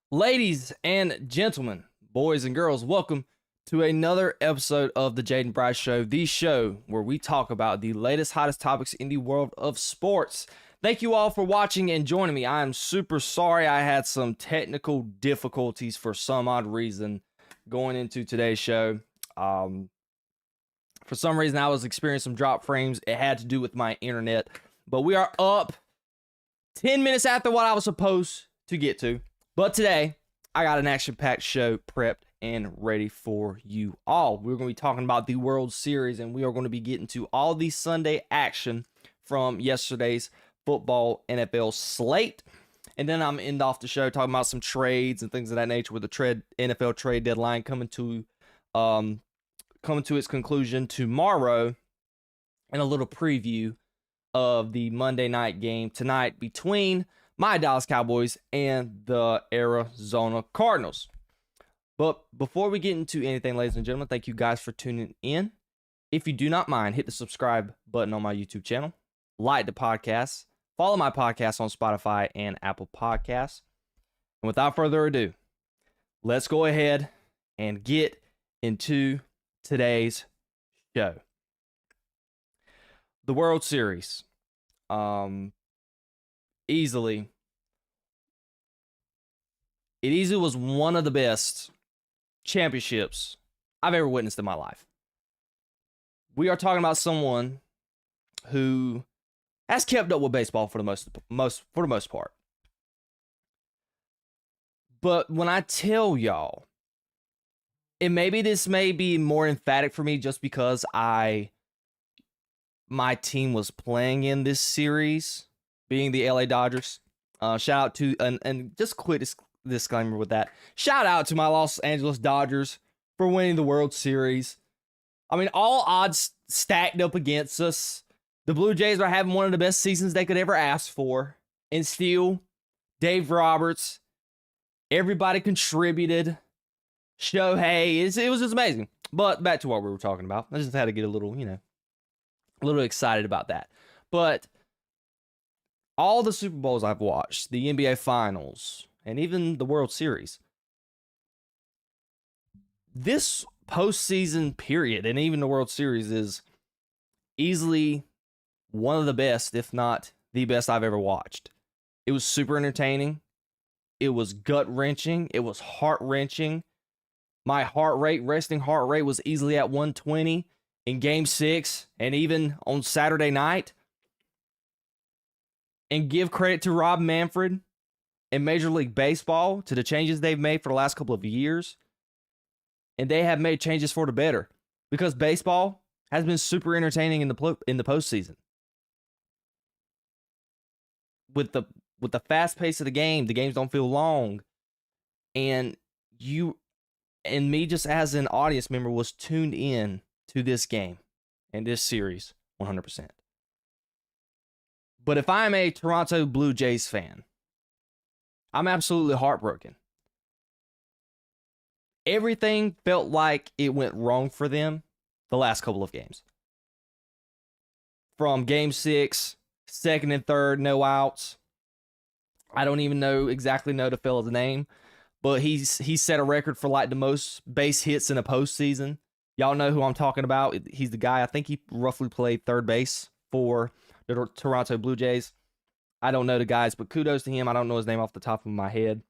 Ladies and gentlemen, boys and girls, welcome to another episode of the Jayden Bryce Show, the show where we talk about the latest, hottest topics in the world of sports. Thank you all for watching and joining me. I am super sorry I had some technical difficulties for some odd reason going into today's show. For some reason, I was experiencing some drop frames. It had to do with my internet, but we are up 10 minutes after what I was supposed to get to. But today, I got an action-packed show prepped and ready for you all. We're going to be talking about the World Series, and we are going to be getting to all the Sunday action from yesterday's football NFL slate. And then I'm end off the show talking about some trades and things of that nature with the NFL trade deadline coming to its conclusion tomorrow, and a little preview of the Monday night game tonight between my Dallas Cowboys and the Arizona Cardinals. But before we get into anything, ladies and gentlemen, thank you guys for tuning in. If you do not mind, hit the subscribe button on my YouTube channel, like the podcast, follow my podcast on Spotify and Apple Podcasts. And without further ado, let's go ahead and get into today's show. The World Series. It easily was one of the best championships I've ever witnessed in my life. We are talking about someone who has kept up with baseball for the most part. But when I tell y'all, this may be more emphatic for me just because my team was playing in this series, being the LA Dodgers. Shout out to, and just quick disclaimer with that. Shout out to my Los Angeles Dodgers for winning the World Series. I mean, all odds stacked up against us. The Blue Jays are having one of the best seasons they could ever ask for. And still, Dave Roberts, everybody contributed. Shohei, it was just amazing. But back to what we were talking about. I just had to get a little excited about that. But all the Super Bowls I've watched, the NBA Finals, and even the World Series, this postseason period, and even the World Series, is easily one of the best, if not the best I've ever watched. It was super entertaining. It was gut-wrenching. It was heart-wrenching. My resting heart rate was easily at 120 in Game 6, and even on Saturday night. And give credit to Rob Manfred and Major League Baseball to the changes they've made for the last couple of years. And they have made changes for the better, because baseball has been super entertaining in the postseason. With the fast pace of the games don't feel long. And you and me, just as an audience member, was tuned in to this game and this series 100%. But if I'm a Toronto Blue Jays fan, I'm absolutely heartbroken. Everything felt like it went wrong for them the last couple of games. From Game 6, second and third, no outs. I don't even exactly know the fella's name, but he set a record for like the most base hits in a postseason. Y'all know who I'm talking about. He's the guy, I think he roughly played third base for the Toronto Blue Jays. I don't know the guys, but kudos to him. I don't know his name off the top of my head.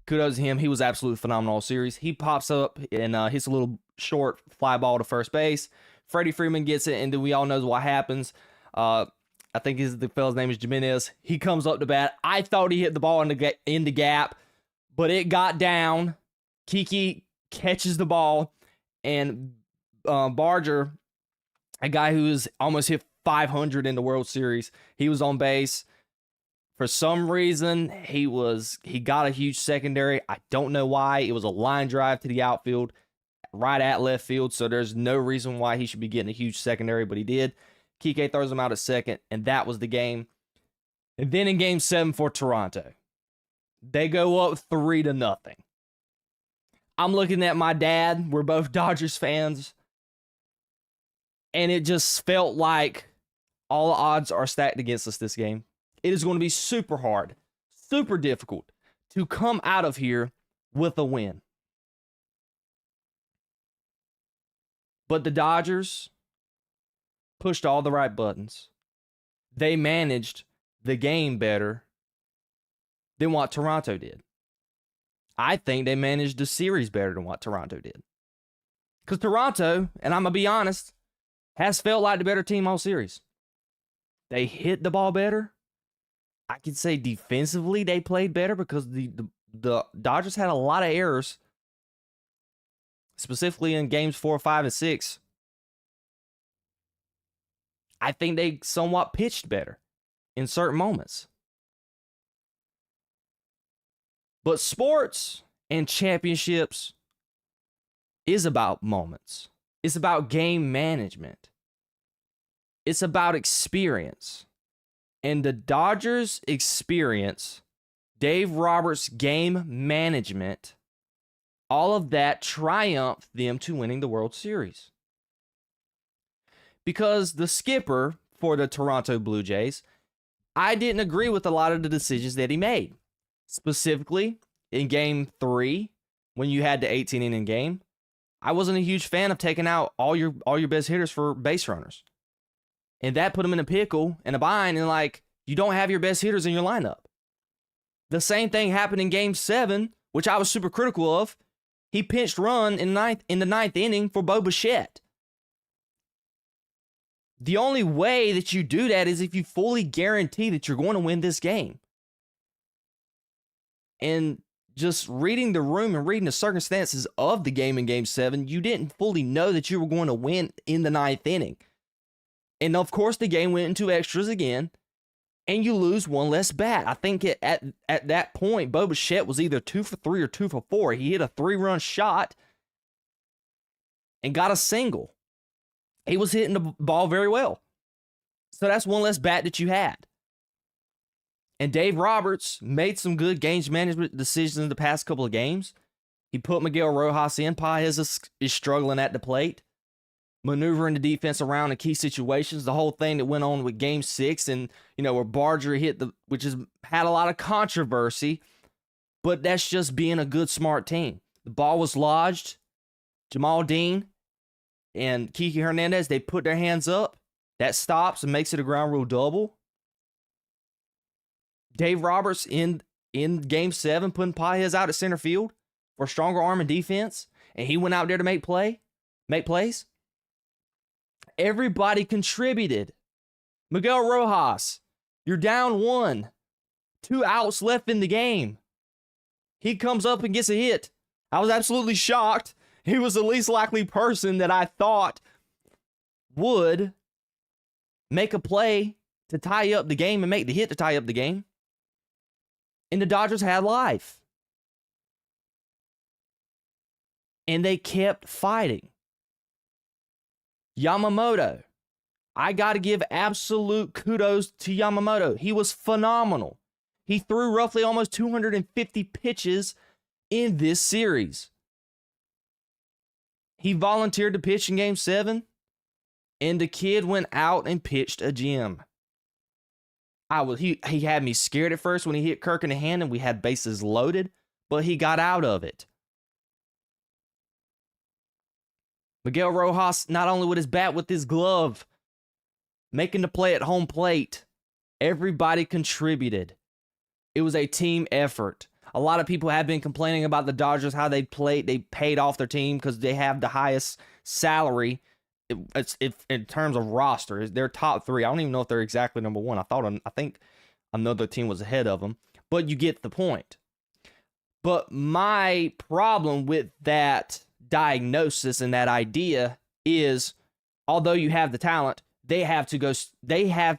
Kudos to him. He was absolutely phenomenal all series. He pops up and hits a little short fly ball to first base. Freddie Freeman gets it, and then we all know what happens. I think the fella's name is Jimenez. He comes up to bat. I thought he hit the ball in the gap, but it got down. Kiki catches the ball, and Barger, a guy who has almost hit 500 in the World Series, he was on base. For some reason, he got a huge secondary. I don't know why. It was a line drive to the outfield, right at left field, so there's no reason why he should be getting a huge secondary, but he did. Kike throws him out at second, and that was the game. And then in Game 7 for Toronto, they go up 3-0. I'm looking at my dad. We're both Dodgers fans. And it just felt like all the odds are stacked against us this game. It is going to be super hard, super difficult to come out of here with a win. But the Dodgers pushed all the right buttons. They managed the game better than what Toronto did. I think they managed the series better than what Toronto did. Because Toronto, and I'm going to be honest, has felt like the better team all series. They hit the ball better. I could say defensively they played better because the Dodgers had a lot of errors, specifically in games 4, 5, and 6. I think they somewhat pitched better in certain moments. But sports and championships is about moments. It's about game management. It's about experience. And the Dodgers' experience, Dave Roberts' game management, all of that triumphed them to winning the World Series. Because the skipper for the Toronto Blue Jays, I didn't agree with a lot of the decisions that he made. Specifically, in Game 3, when you had the 18-inning game, I wasn't a huge fan of taking out all your best hitters for base runners. And that put them in a pickle and a bind, and like, you don't have your best hitters in your lineup. The same thing happened in Game 7, which I was super critical of. He pinched run in the ninth inning for Bo Bichette. The only way that you do that is if you fully guarantee that you're going to win this game. And just reading the room and reading the circumstances of the game in Game 7, you didn't fully know that you were going to win in the ninth inning. And of course, the game went into extras again, and you lose one less bat. I think at that point, Bo Bichette was either 2 for 3 or 2 for 4. He hit a 3-run shot and got a single. He was hitting the ball very well. So that's one less bat that you had. And Dave Roberts made some good game management decisions in the past couple of games. He put Miguel Rojas in. Paez is struggling at the plate, maneuvering the defense around in key situations. The whole thing that went on with Game 6 and, where Barger hit which has had a lot of controversy, but that's just being a good, smart team. The ball was lodged. Jamal Dean and Kiki Hernandez, they put their hands up. That stops and makes it a ground rule double. Dave Roberts in Game 7 putting Paez out at center field for stronger arm and defense, and he went out there to make plays. Everybody contributed. Miguel Rojas, you're down 1. 2 outs left in the game. He comes up and gets a hit. I was absolutely shocked. He was the least likely person that I thought would make a play to tie up the game and make the hit to tie up the game. And the Dodgers had life. And they kept fighting. Yamamoto. I got to give absolute kudos to Yamamoto. He was phenomenal. He threw roughly almost 250 pitches in this series. He volunteered to pitch in Game 7, and the kid went out and pitched a gem. He had me scared at first when he hit Kirk in the hand and we had bases loaded, but he got out of it. Miguel Rojas, not only with his bat, with his glove, making the play at home plate. Everybody contributed. It was a team effort. A lot of people have been complaining about the Dodgers, how they paid off their team because they have the highest salary. It's in terms of roster, they're top 3. I don't even know if they're exactly number 1. I think another team was ahead of them, but you get the point. But my problem with that diagnosis and that idea is, although you have the talent, they have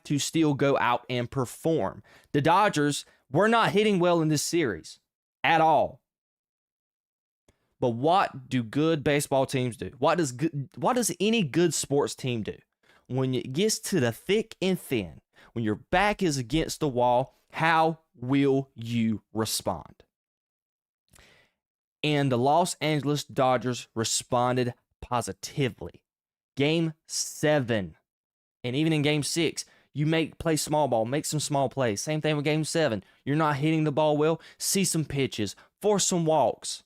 to still go out and perform. The Dodgers were not hitting well in this series at all. But what do good baseball teams do? What does any good sports team do? When it gets to the thick and thin, when your back is against the wall, how will you respond? And the Los Angeles Dodgers responded positively. Game 7, and even in Game 6, you play small ball, make some small plays. Same thing with Game 7. You're not hitting the ball well, see some pitches, force some walks.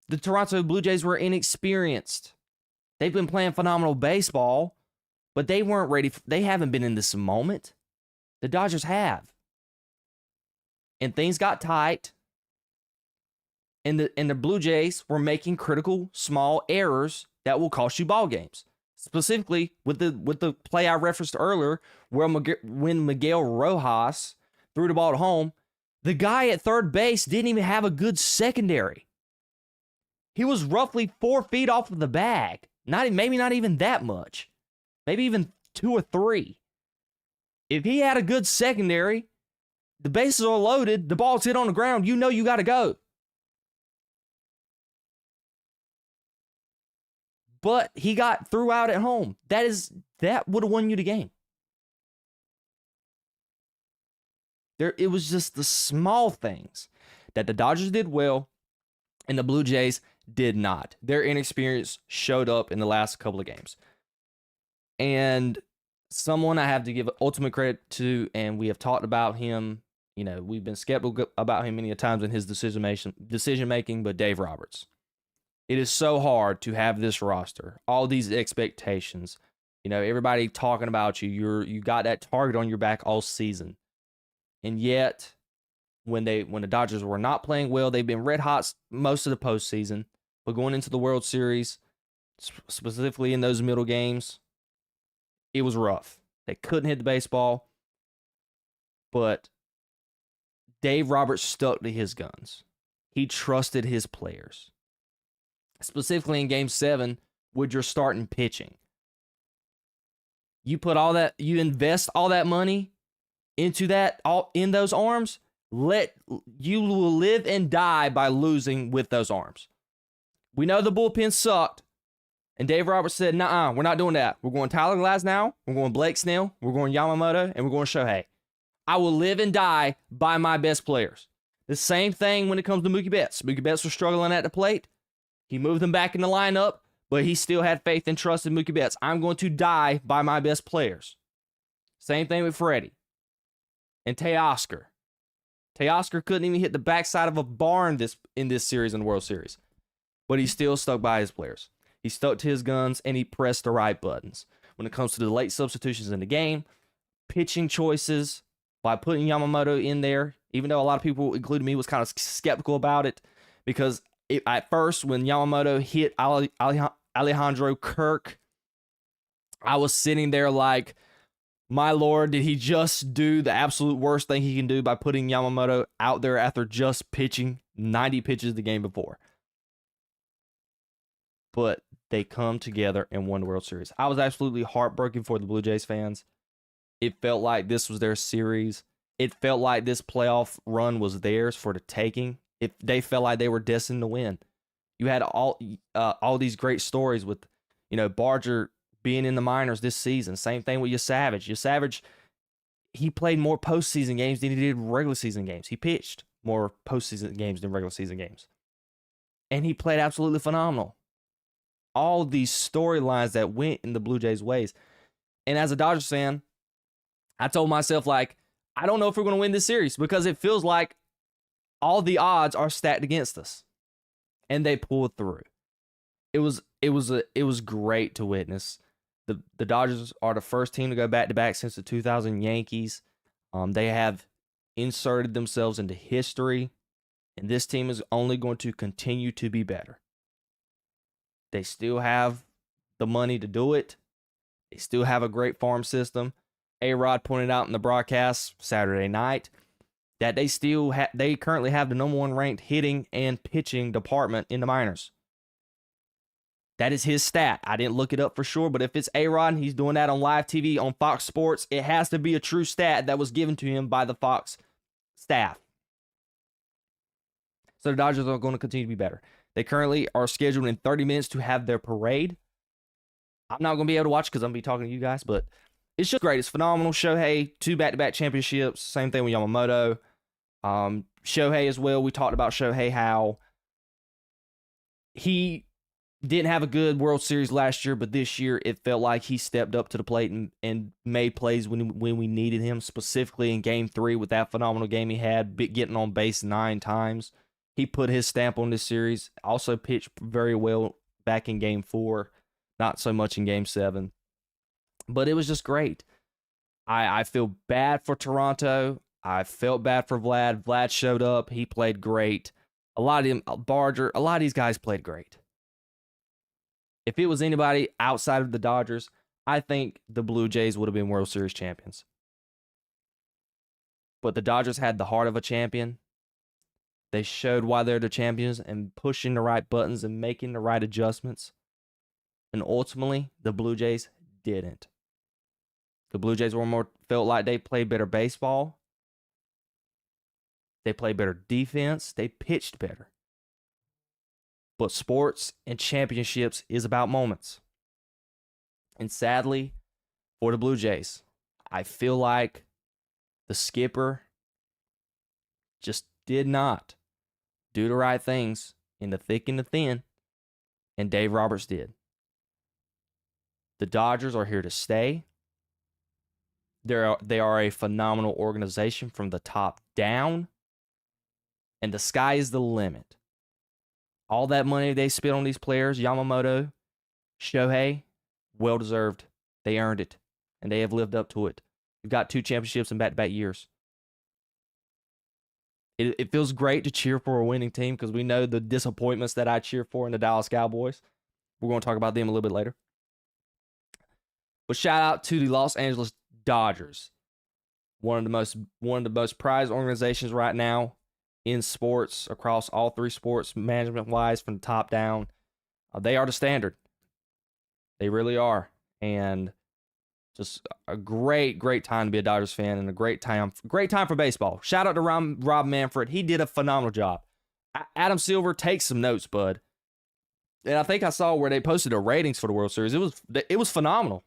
the Toronto Blue Jays were inexperienced. They've been playing phenomenal baseball, but they weren't ready. They haven't been in this moment. The Dodgers have. And things got tight. And the Blue Jays were making critical small errors that will cost you ball games. Specifically with the play I referenced earlier, where when Miguel Rojas threw the ball to home, the guy at third base didn't even have a good secondary. He was roughly 4 feet off of the bag. Maybe not even that much. Maybe even 2 or 3. If he had a good secondary, the bases are loaded, the ball's hit on the ground, you know you got to go. But he got threw out at home. That would have won you the game. It was just the small things that the Dodgers did well and the Blue Jays did not. Their inexperience showed up in the last couple of games. And someone I have to give ultimate credit to, and we have talked about him, we've been skeptical about him many times in his decision making, but Dave Roberts. It is so hard to have this roster, all these expectations, everybody talking about you. You got that target on your back all season. And yet, when the Dodgers were not playing well, they've been red hot most of the postseason. But going into the World Series, specifically in those middle games, it was rough. They couldn't hit the baseball. But Dave Roberts stuck to his guns. He trusted his players. Specifically in Game 7, with your starting pitching. You invest all that money into in those arms, you will live and die by losing with those arms. We know the bullpen sucked, and Dave Roberts said, "Nuh-uh, we're not doing that. We're going Tyler Glasnow, we're going Blake Snell, we're going Yamamoto, and we're going Shohei. I will live and die by my best players." The same thing when it comes to Mookie Betts. Mookie Betts was struggling at the plate. He moved him back in the lineup, but he still had faith and trust in Mookie Betts. I'm going to die by my best players. Same thing with Freddie and Teoscar. Teoscar couldn't even hit the backside of a barn in this series in the World Series, but he still stuck by his players. He stuck to his guns, and he pressed the right buttons. When it comes to the late substitutions in the game, pitching choices, by putting Yamamoto in there, even though a lot of people, including me, was kind of skeptical about it, because at first, when Yamamoto hit Alejandro Kirk, I was sitting there like, my Lord, did he just do the absolute worst thing he can do by putting Yamamoto out there after just pitching 90 pitches the game before? But they come together and won the World Series. I was absolutely heartbroken for the Blue Jays fans. It felt like this was their series. It felt like this playoff run was theirs for the taking. If they felt like they were destined to win. You had all these great stories with, Barger being in the minors this season. Same thing with Savage. Savage, he played more postseason games than he did regular season games. He pitched more postseason games than regular season games. And he played absolutely phenomenal. All these storylines that went in the Blue Jays' ways. And as a Dodgers fan, I told myself, I don't know if we're going to win this series, because it feels like all the odds are stacked against us, and they pulled through. It was great to witness. The Dodgers are the first team to go back-to-back since the 2000 Yankees. They have inserted themselves into history, and this team is only going to continue to be better. They still have the money to do it. They still have a great farm system. A-Rod pointed out in the broadcast Saturday night that they currently have the number 1 ranked hitting and pitching department in the minors. That is his stat. I didn't look it up for sure, but if it's A-Rod and he's doing that on live TV on Fox Sports, it has to be a true stat that was given to him by the Fox staff. So the Dodgers are going to continue to be better. They currently are scheduled in 30 minutes to have their parade. I'm not going to be able to watch because I'm going to be talking to you guys, but it's just great. It's phenomenal. Shohei, 2 back-to-back championships. Same thing with Yamamoto. Shohei as well. We talked about Shohei, how he didn't have a good World Series last year, but this year it felt like he stepped up to the plate and made plays when we needed him, specifically in Game 3 with that phenomenal game he had, getting on base 9 times. He put his stamp on this series. Also pitched very well back in Game 4. Not so much in Game 7. But it was just great. I feel bad for Toronto. I felt bad for Vlad. Vlad showed up. He played great. A lot of them, Barger, a lot of these guys played great. If it was anybody outside of the Dodgers, I think the Blue Jays would have been World Series champions. But the Dodgers had the heart of a champion. They showed why they're the champions and pushing the right buttons and making the right adjustments. And ultimately, the Blue Jays didn't. The Blue Jays felt like they played better baseball. They played better defense. They pitched better. But sports and championships is about moments. And sadly, for the Blue Jays, I feel like the skipper just did not do the right things in the thick and the thin, and Dave Roberts did. The Dodgers are here to stay. They are a phenomenal organization from the top down, and the sky is the limit. All that money they spent on these players, Yamamoto, Shohei, well-deserved. They earned it, and they have lived up to it. You've got 2 championships in back-to-back years. It feels great to cheer for a winning team because we know the disappointments that I cheer for in the Dallas Cowboys. We're going to talk about them a little bit later. But shout out to the Los Angeles Dodgers, one of the most prized organizations right now in sports across all 3 sports, management-wise, from the top down. They are the standard. They really are, and just a great time to be a Dodgers fan, and a great time for baseball. Shout out to Rob Manfred. He did a phenomenal job. Adam Silver, take some notes, bud. And I think I saw where they posted the ratings for the World Series. It was phenomenal.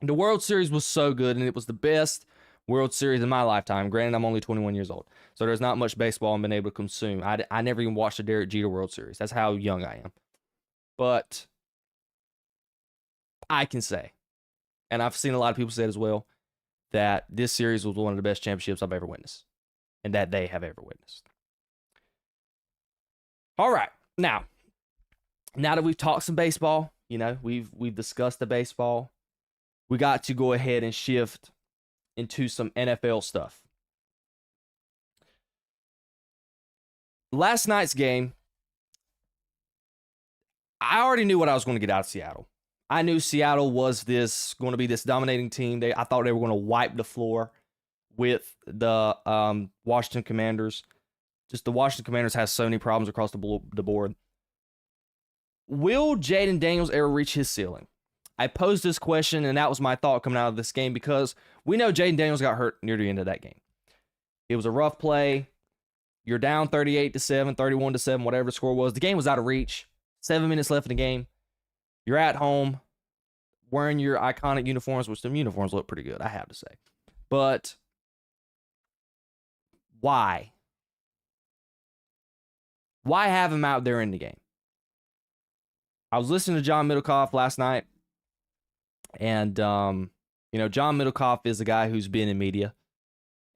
The World Series was so good, and it was the best World Series in my lifetime. Granted, I'm only 21 years old, so there's not much baseball I've been able to consume. I never even watched the Derek Jeter World Series. That's how young I am. But I can say, and I've seen a lot of people say it as well, that this series was one of the best championships I've ever witnessed, and that they have ever witnessed. All right, now that we've talked some baseball, we've discussed the baseball, we got to go ahead and shift into some NFL stuff. Last night's game, I already knew what I was going to get out of Seattle. I knew Seattle was going to be this dominating team. I thought they were going to wipe the floor with the Washington Commanders. Just the Washington Commanders have so many problems across the board. Will Jayden Daniels ever reach his ceiling? I posed this question, and that was my thought coming out of this game because we know Jayden Daniels got hurt near the end of that game. It was a rough play. You're down 38-7, 31-7, whatever the score was. The game was out of reach. 7 minutes left in the game. You're at home wearing your iconic uniforms, which them uniforms look pretty good, I have to say. But why? Why have him out there in the game? I was listening to John Middlecoff last night, and John Middlecoff is a guy who's been in media,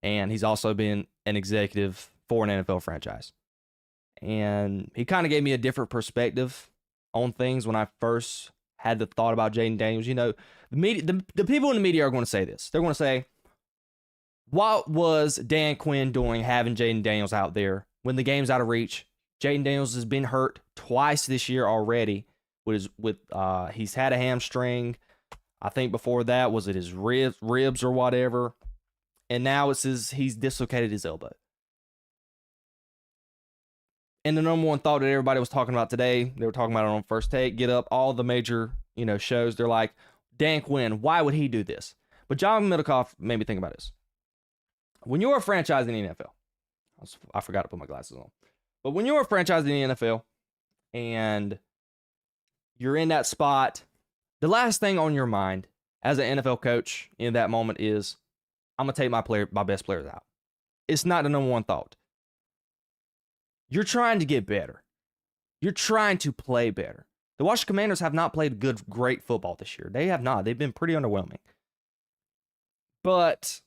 and he's also been an executive for an NFL franchise. And he kind of gave me a different perspective on things when I first had the thought about Jayden Daniels. The people in the media are going to say this. They're going to say, what was Dan Quinn doing having Jayden Daniels out there when the game's out of reach? Jayden Daniels has been hurt twice this year already. He's had a hamstring. I think before that, was it his ribs or whatever? And now he's dislocated his elbow. And the number one thought that everybody was talking about today, they were talking about it on First Take, Get Up, all the major shows. They're like, Dan Quinn, why would he do this? But John Middlecoff made me think about this. When you're a franchise in the NFL, I forgot to put my glasses on. But when you're a franchise in the NFL and you're in that spot, the last thing on your mind as an NFL coach in that moment is, I'm going to take my best players out. It's not the number one thought. You're trying to get better. You're trying to play better. The Washington Commanders have not played great football this year. They have not. They've been pretty underwhelming. But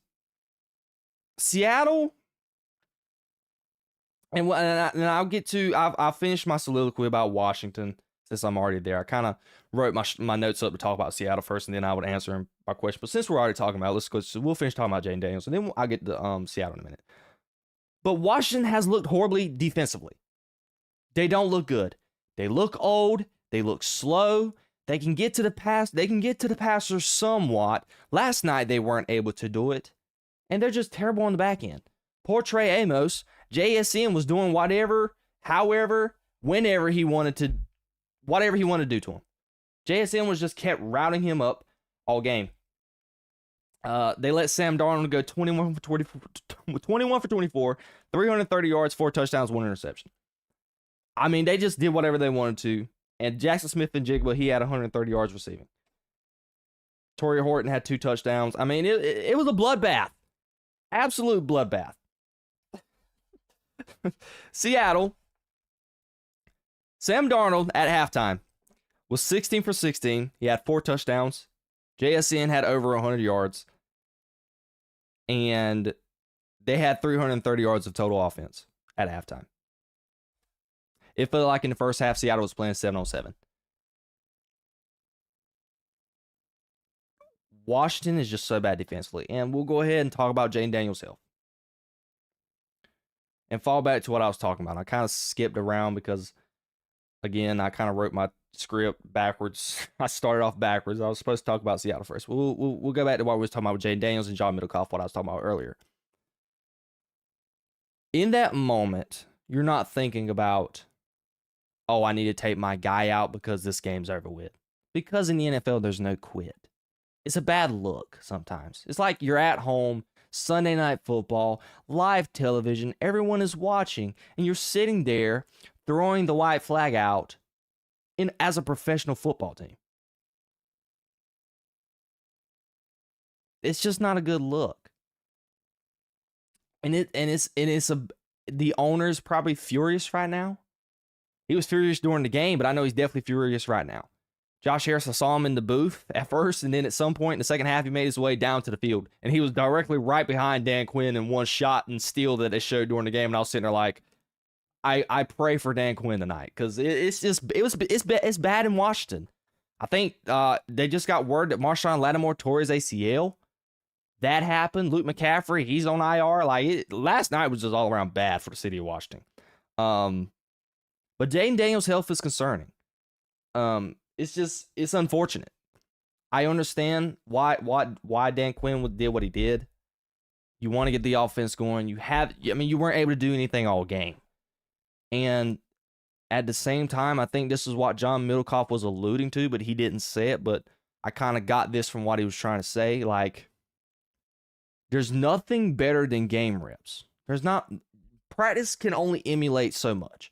Seattle, I'll get to, I'll finish my soliloquy about Washington since I'm already there. I kind of wrote my notes up to talk about Seattle first, and then I would answer my question. But since we're already talking about it, let's go. So we'll finish talking about Jayden Daniels, and then I'll get to Seattle in a minute. But Washington has looked horribly defensively. They don't look good. They look old. They look slow. They can get to the pass. They can get to the passer somewhat. Last night they weren't able to do it, and they're just terrible on the back end. Poor Trey Amos. JSN was doing whatever, however, whenever he wanted to, whatever he wanted to do to him. JSN was just kept routing him up all game. They let Sam Darnold go 21 for 24, 330 yards, 4 touchdowns, 1 interception. I mean, they just did whatever they wanted to. And Jackson Smith-Njigba, he had 130 yards receiving. Torrey Horton had 2 touchdowns. I mean, it was a bloodbath. Absolute bloodbath. Seattle, Sam Darnold at halftime was 16 for 16. He had 4 touchdowns. JSN had over 100 yards. And they had 330 yards of total offense at halftime. It felt like in the first half, Seattle was playing 7-on-7. Washington is just so bad defensively. And we'll go ahead and talk about Jayden Daniels' health. And fall back to what I was talking about. I kind of skipped around because, again, I kind of wrote my script backwards. I started off backwards. I was supposed to talk about Seattle first. We'll go back to what we was talking about with Jayden Daniels and John Middlecoff, what I was talking about earlier. In that moment, you're not thinking about, oh, I need to take my guy out because this game's over with. Because in the NFL, there's no quit. It's a bad look sometimes. It's like you're at home, Sunday Night Football, live television, everyone is watching, and you're sitting there throwing the white flag out as a professional football team. It's just not a good look. The owner's probably furious right now. He was furious during the game, but I know he's definitely furious right now. Josh Harris, I saw him in the booth at first, and then at some point in the second half, he made his way down to the field, and he was directly right behind Dan Quinn in one shot and steal that they showed during the game, and I was sitting there like, I pray for Dan Quinn tonight, because it's bad in Washington. I think they just got word that Marshawn Lattimore tore his ACL. That happened. Luke McCaffrey, he's on IR. Last night was just all around bad for the city of Washington. But Jayden Daniels' health is concerning. It's unfortunate. I understand why Dan Quinn did what he did. You want to get the offense going. You weren't able to do anything all game. And at the same time, I think this is what John Middlecoff was alluding to, but he didn't say it. But I kind of got this from what he was trying to say. Like, there's nothing better than game reps. Practice can only emulate so much.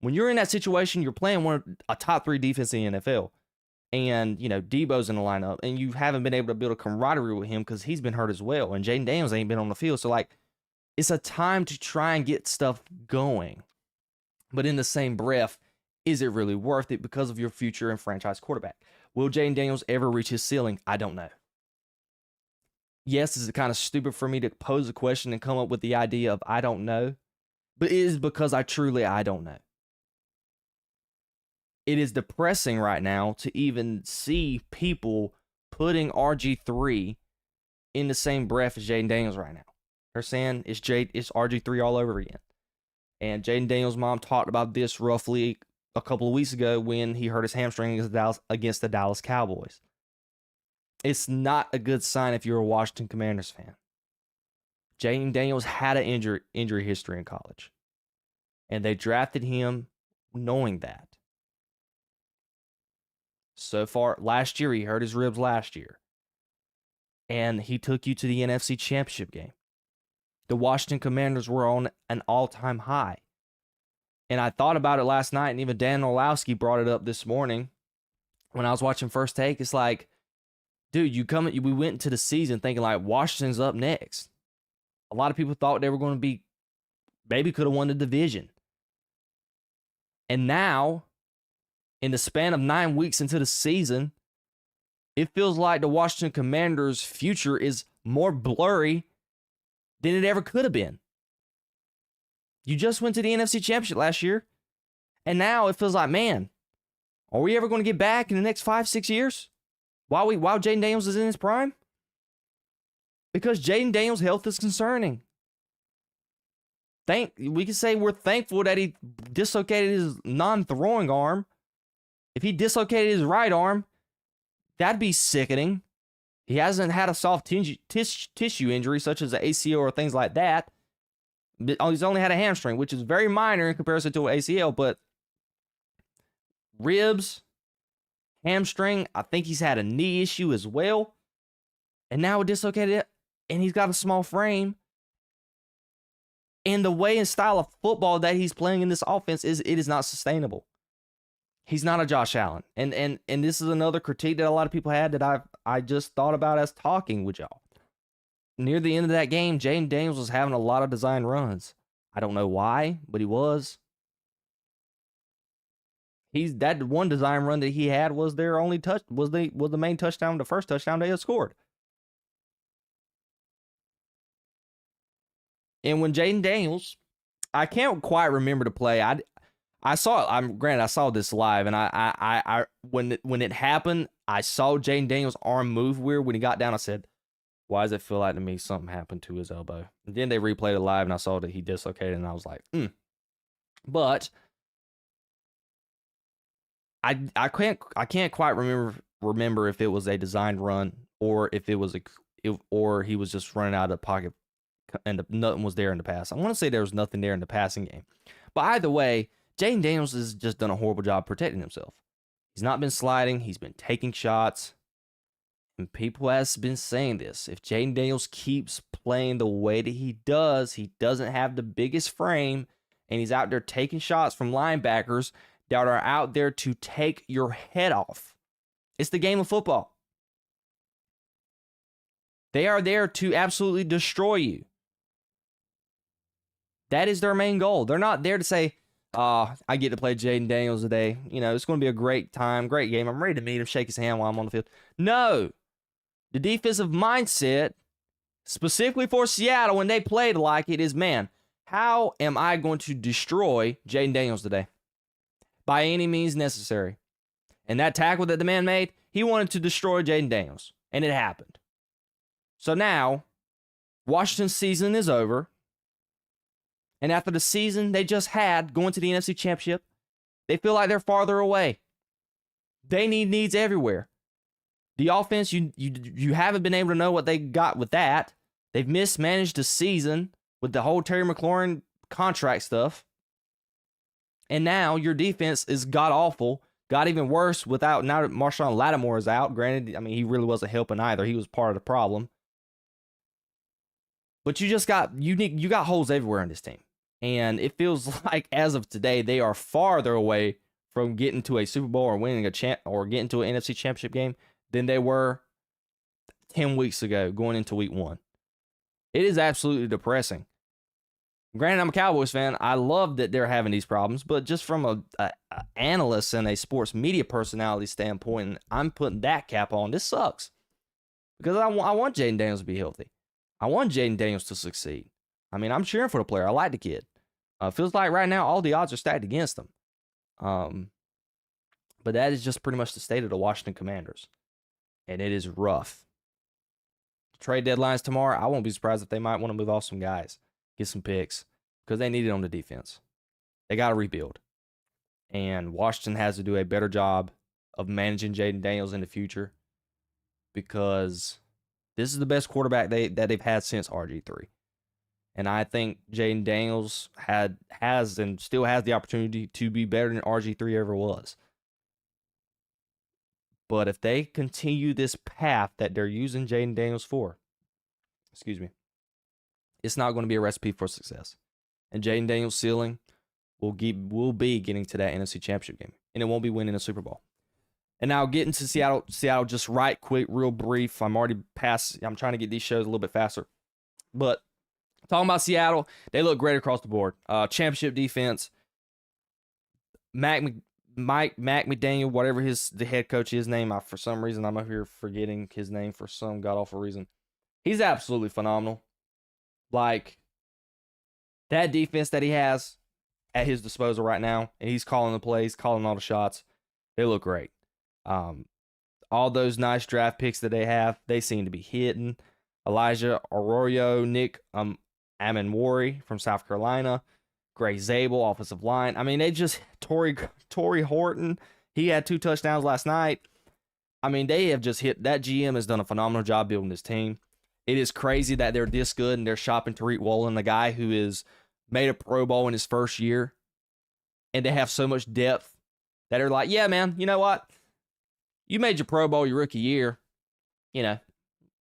When you're in that situation, you're playing a top 3 defense in the NFL. And, Debo's in the lineup. And you haven't been able to build a camaraderie with him because he's been hurt as well. And Jayden Daniels ain't been on the field. So, it's a time to try and get stuff going. But in the same breath, is it really worth it because of your future and franchise quarterback? Will Jayden Daniels ever reach his ceiling? I don't know. Yes, is it kind of stupid for me to pose a question and come up with the idea of I don't know? But it is because I don't know. It is depressing right now to even see people putting RG3 in the same breath as Jayden Daniels right now. They're saying it's RG3 all over again. And Jayden Daniels' mom talked about this roughly a couple of weeks ago when he hurt his hamstring against the Dallas Cowboys. It's not a good sign if you're a Washington Commanders fan. Jayden Daniels had an injury history in college. And they drafted him knowing that. So far, last year, he hurt his ribs last year. And he took you to the NFC Championship game. The Washington Commanders were on an all-time high. And I thought about it last night, and even Dan Orlowski brought it up this morning when I was watching First Take. It's like, dude, we went into the season thinking like Washington's up next. A lot of people thought they were going to maybe could have won the division. And now, in the span of 9 weeks into the season, it feels like the Washington Commanders' future is more blurry than it ever could have been. You just went to the NFC Championship last year. And now it feels like, man, are we ever going to get back in the next 5-6 years? While Jayden Daniels is in his prime? Because Jayden Daniels' health is concerning. We can say we're thankful that he dislocated his non-throwing arm. If he dislocated his right arm, that'd be sickening. He hasn't had a soft tissue injury such as an ACL or things like that. He's only had a hamstring, which is very minor in comparison to an ACL, but ribs, hamstring, I think he's had a knee issue as well. And now a dislocated, and he's got a small frame. And the way and style of football that he's playing in this offense it is not sustainable. He's not a Josh Allen. And this is another critique that a lot of people had that I just thought about as talking with y'all. Near the end of that game, Jayden Daniels was having a lot of design runs. I don't know why, but he was. That one design run that he had was their only touch, was the main touchdown, the first touchdown they had scored. And when Jayden Daniels, I can't quite remember the play. I saw granted I saw this live, and I when it happened, I saw Jayden Daniels' arm move weird when he got down. I said, why does it feel like to me something happened to his elbow? And then they replayed it live, and I saw that he dislocated, and I was like, But I can't quite remember if it was a designed run or if it was or he was just running out of the pocket and nothing was there in the pass. I want to say there was nothing there in the passing game. But either way, Jayden Daniels has just done a horrible job protecting himself. He's not been sliding. He's been taking shots. And people has been saying this. If Jayden Daniels keeps playing the way that he doesn't have the biggest frame, and he's out there taking shots from linebackers that are out there to take your head off. It's the game of football. They are there to absolutely destroy you. That is their main goal. They're not there to say, I get to play Jayden Daniels today. It's going to be a great time, great game. I'm ready to meet him, shake his hand while I'm on the field. No. The defensive mindset, specifically for Seattle when they played like it, is, man, how am I going to destroy Jayden Daniels today? By any means necessary. And that tackle that the man made, he wanted to destroy Jayden Daniels. And it happened. So now, Washington's season is over. And after the season they just had going to the NFC Championship, they feel like they're farther away. They need needs everywhere. The offense, you haven't been able to know what they got with that. They've mismanaged the season with the whole Terry McLaurin contract stuff. And now your defense is god-awful. Got even worse now that Marshawn Lattimore is out. Granted, he really wasn't helping either. He was part of the problem. But you got holes everywhere in this team. And it feels like as of today, they are farther away from getting to a Super Bowl or winning or getting to an NFC Championship game than they were 10 weeks ago going into week 1. It is absolutely depressing. Granted, I'm a Cowboys fan. I love that they're having these problems, but just from a analyst and a sports media personality standpoint, I'm putting that cap on. This sucks. Because I want Jayden Daniels to be healthy. I want Jayden Daniels to succeed. I'm cheering for the player. I like the kid. Feels like right now all the odds are stacked against him. But that is just pretty much the state of the Washington Commanders. And it is rough. Trade deadline's tomorrow. I won't be surprised if they might want to move off some guys. Get some picks. Because they need it on the defense. They got to rebuild. And Washington has to do a better job of managing Jayden Daniels in the future. Because this is the best quarterback that they've had since RG3. And I think Jayden Daniels has and still has the opportunity to be better than RG3 ever was. But if they continue this path that they're using Jayden Daniels for, it's not going to be a recipe for success. And Jayden Daniels' ceiling will be getting to that NFC Championship game. And it won't be winning a Super Bowl. And now getting to Seattle just right quick, real brief. I'm trying to get these shows a little bit faster. But talking about Seattle, they look great across the board. Championship defense. Mac McDaniel, whatever the head coach is name. For some reason, I'm up here forgetting his name for some god-awful reason. He's absolutely phenomenal. Like, That defense that he has at his disposal right now, and he's calling the plays, calling all the shots, they look great. All those nice draft picks that they have, they seem to be hitting. Elijah Arroyo, Nick Amanwari from South Carolina, Gray Zabel, offensive line. I mean, they just, Torrey Horton, he had 2 touchdowns last night. I mean, they have just hit, that GM has done a phenomenal job building this team. It is crazy that they're this good and they're shopping Tariq Woolen, the guy who is made a Pro Bowl in his first year. And they have so much depth that they're like, yeah, man, you know what? You made your Pro Bowl your rookie year. You know,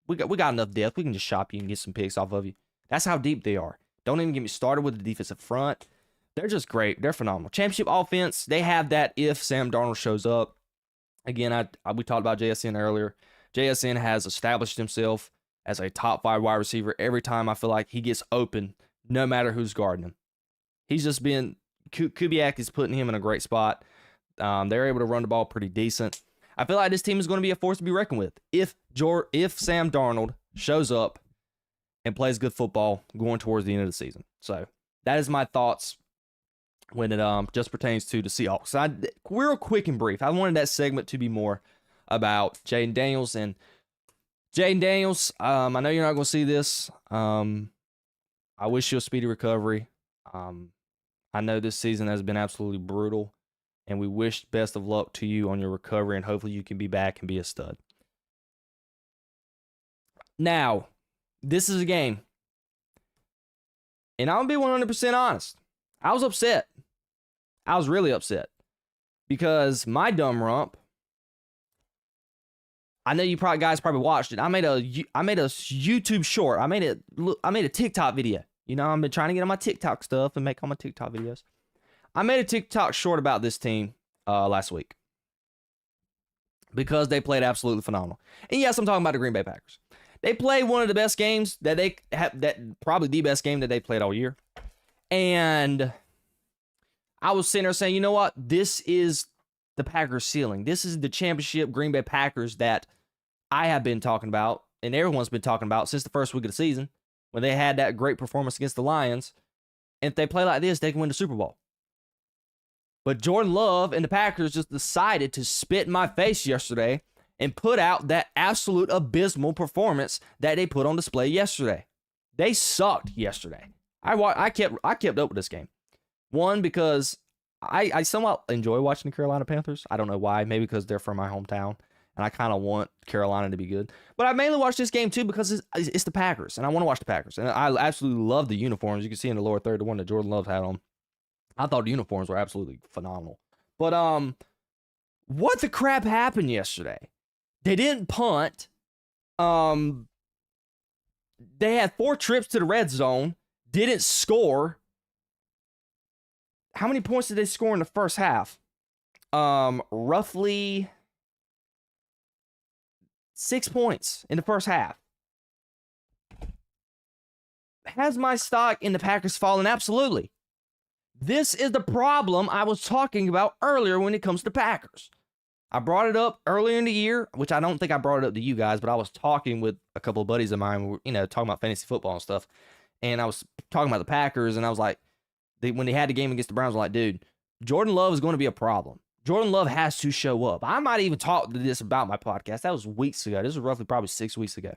we got enough depth. We can just shop you and get some picks off of you. That's how deep they are. Don't even get me started with the defensive front. They're just great. They're phenomenal. Championship offense, they have that if Sam Darnold shows up. Again, we talked about JSN earlier. JSN has established himself as a top 5 wide receiver every time I feel like he gets open, no matter who's guarding him. He's just been, Kubiak is putting him in a great spot. They're able to run the ball pretty decent. I feel like this team is going to be a force to be reckoned with. If Sam Darnold shows up and plays good football going towards the end of the season. So that is my thoughts when it just pertains to the Seahawks. Real quick and brief. I wanted that segment to be more about Jayden Daniels. And Jayden Daniels, I know you're not going to see this. I wish you a speedy recovery. I know this season has been absolutely brutal, and we wish best of luck to you on your recovery, and hopefully you can be back and be a stud. Now, this is a game, and I'm going to be 100% honest. I was upset. I was really upset because my dumb rump, I know you guys probably watched it. I made a YouTube short. I made a TikTok video. You know, I've been trying to get on my TikTok stuff and make all my TikTok videos. I made a TikTok short about this team last week because they played absolutely phenomenal. And yes, I'm talking about the Green Bay Packers. They played one of the best games that they have, probably the best game that they played all year. And I was sitting there saying, you know what? This is the Packers ceiling. This is the championship Green Bay Packers that I have been talking about and everyone's been talking about since the first week of the season when they had that great performance against the Lions. And if they play like this, they can win the Super Bowl. But Jordan Love and the Packers just decided to spit in my face yesterday and put out that absolute abysmal performance that they put on display yesterday. They sucked yesterday. I kept up with this game. One, because I somewhat enjoy watching the Carolina Panthers. I don't know why. Maybe because they're from my hometown, and I kind of want Carolina to be good. But I mainly watch this game, too, because it's the Packers, and I want to watch the Packers. And I absolutely love the uniforms. You can see in the lower third, the one that Jordan Love had on. I thought the uniforms were absolutely phenomenal. But what the crap happened yesterday? They didn't punt. They had 4 trips to the red zone. Didn't score. How many points did they score in the first half? Roughly 6 points in the first half. Has my stock in the Packers fallen? Absolutely. This is the problem I was talking about earlier when it comes to Packers. I brought it up earlier in the year, which I don't think I brought it up to you guys, but I was talking with a couple of buddies of mine, talking about fantasy football and stuff. And I was talking about the Packers, and I was like, when they had the game against the Browns, I was like, dude, Jordan Love is going to be a problem. Jordan Love has to show up. I might even talk to this about my podcast. That was weeks ago. This was roughly probably 6 weeks ago.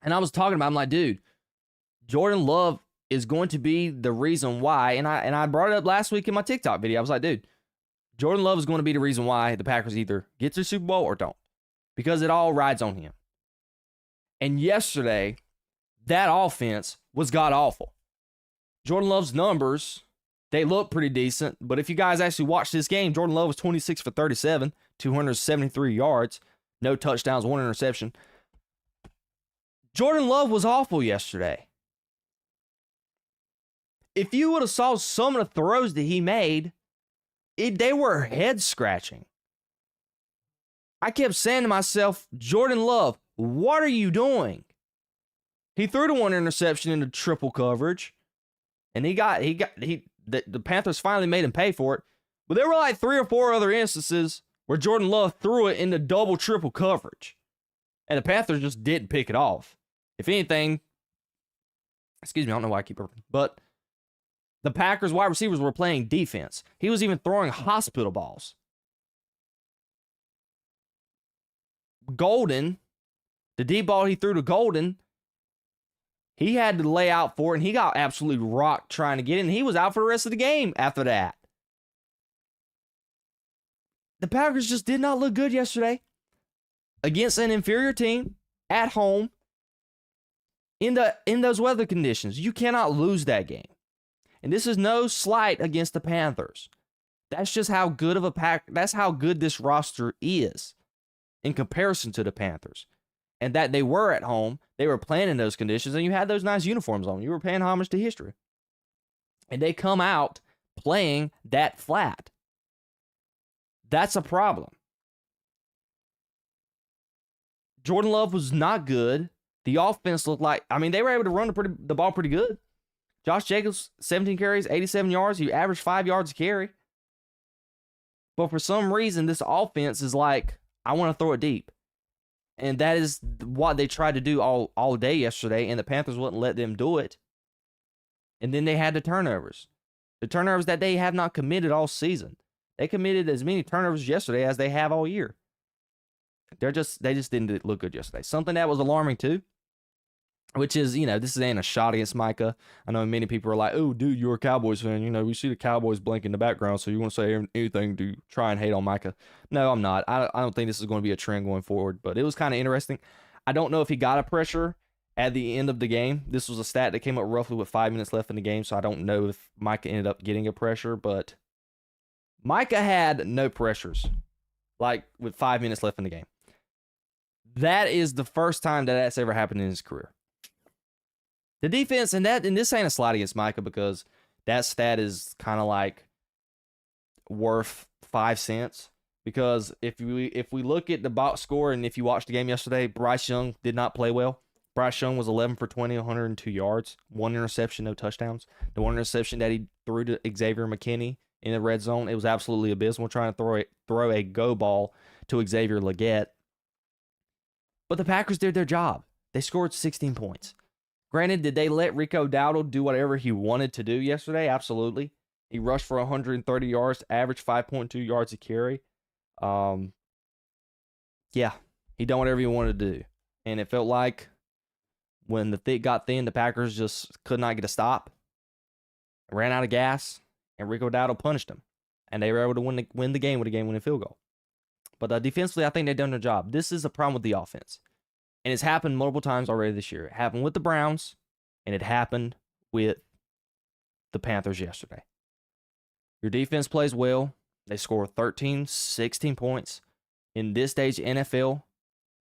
And I was talking about, I'm like, dude, Jordan Love is going to be the reason why. And I brought it up last week in my TikTok video. I was like, dude, Jordan Love is going to be the reason why the Packers either get to the Super Bowl or don't. Because it all rides on him. And yesterday, that offense was god-awful. Jordan Love's numbers, they look pretty decent. But if you guys actually watch this game, Jordan Love was 26 for 37, 273 yards, no touchdowns, 1 interception. Jordan Love was awful yesterday. If you would have saw some of the throws that he made, they were head-scratching. I kept saying to myself, Jordan Love, what are you doing? He threw the 1 interception into triple coverage, and the Panthers finally made him pay for it. But there were like 3 or 4 other instances where Jordan Love threw it into double, triple coverage, and the Panthers just didn't pick it off. If anything, excuse me, I don't know why I keep burping, but The Packers wide receivers were playing defense. He was even throwing hospital balls. Golden, the deep ball he threw to Golden, he had to lay out for it, and he got absolutely rocked trying to get it, and he was out for the rest of the game after that. The Packers just did not look good yesterday against an inferior team at home in those weather conditions. You cannot lose that game. And this is no slight against the Panthers. That's just how good of a that's how good this roster is in comparison to the Panthers. And that they were at home, they were playing in those conditions, and you had those nice uniforms on. You were paying homage to history. And they come out playing that flat. That's a problem. Jordan Love was not good. The offense looked like, they were able to run the ball pretty good. Josh Jacobs, 17 carries, 87 yards. He averaged 5 yards a carry. But for some reason, this offense is like, I want to throw it deep. And that is what they tried to do all day yesterday, and the Panthers wouldn't let them do it. And then they had the turnovers. The turnovers that they have not committed all season. They committed as many turnovers yesterday as they have all year. They just didn't look good yesterday. Something that was alarming too, which is, this ain't a shot against Micah. I know many people are like, oh, dude, you're a Cowboys fan. We see the Cowboys blink in the background, so you want to say anything to try and hate on Micah. No, I'm not. I don't think this is going to be a trend going forward, but it was kind of interesting. I don't know if he got a pressure at the end of the game. This was a stat that came up roughly with 5 minutes left in the game, so I don't know if Micah ended up getting a pressure, but Micah had no pressures, like with 5 minutes left in the game. That is the first time that's ever happened in his career. The defense, and this ain't a slide against Micah because that stat is kind of like worth 5 cents. Because if we look at the box score and if you watched the game yesterday, Bryce Young did not play well. Bryce Young was 11 for 20, 102 yards, 1 interception, no touchdowns. The 1 interception that he threw to Xavier McKinney in the red zone, it was absolutely abysmal trying to throw a go ball to Xavier Legette. But the Packers did their job. They scored 16 points. Granted, did they let Rico Dowdle do whatever he wanted to do yesterday? Absolutely. He rushed for 130 yards, averaged 5.2 yards a carry. Yeah, he done whatever he wanted to do. And it felt like when the thick got thin, the Packers just could not get a stop. Ran out of gas, and Rico Dowdle punished them. And they were able to win the game with a game-winning field goal. But defensively, I think they've done their job. This is a problem with the offense. And it's happened multiple times already this year. It happened with the Browns, and it happened with the Panthers yesterday. Your defense plays well. They score 13, 16 points. In this stage NFL,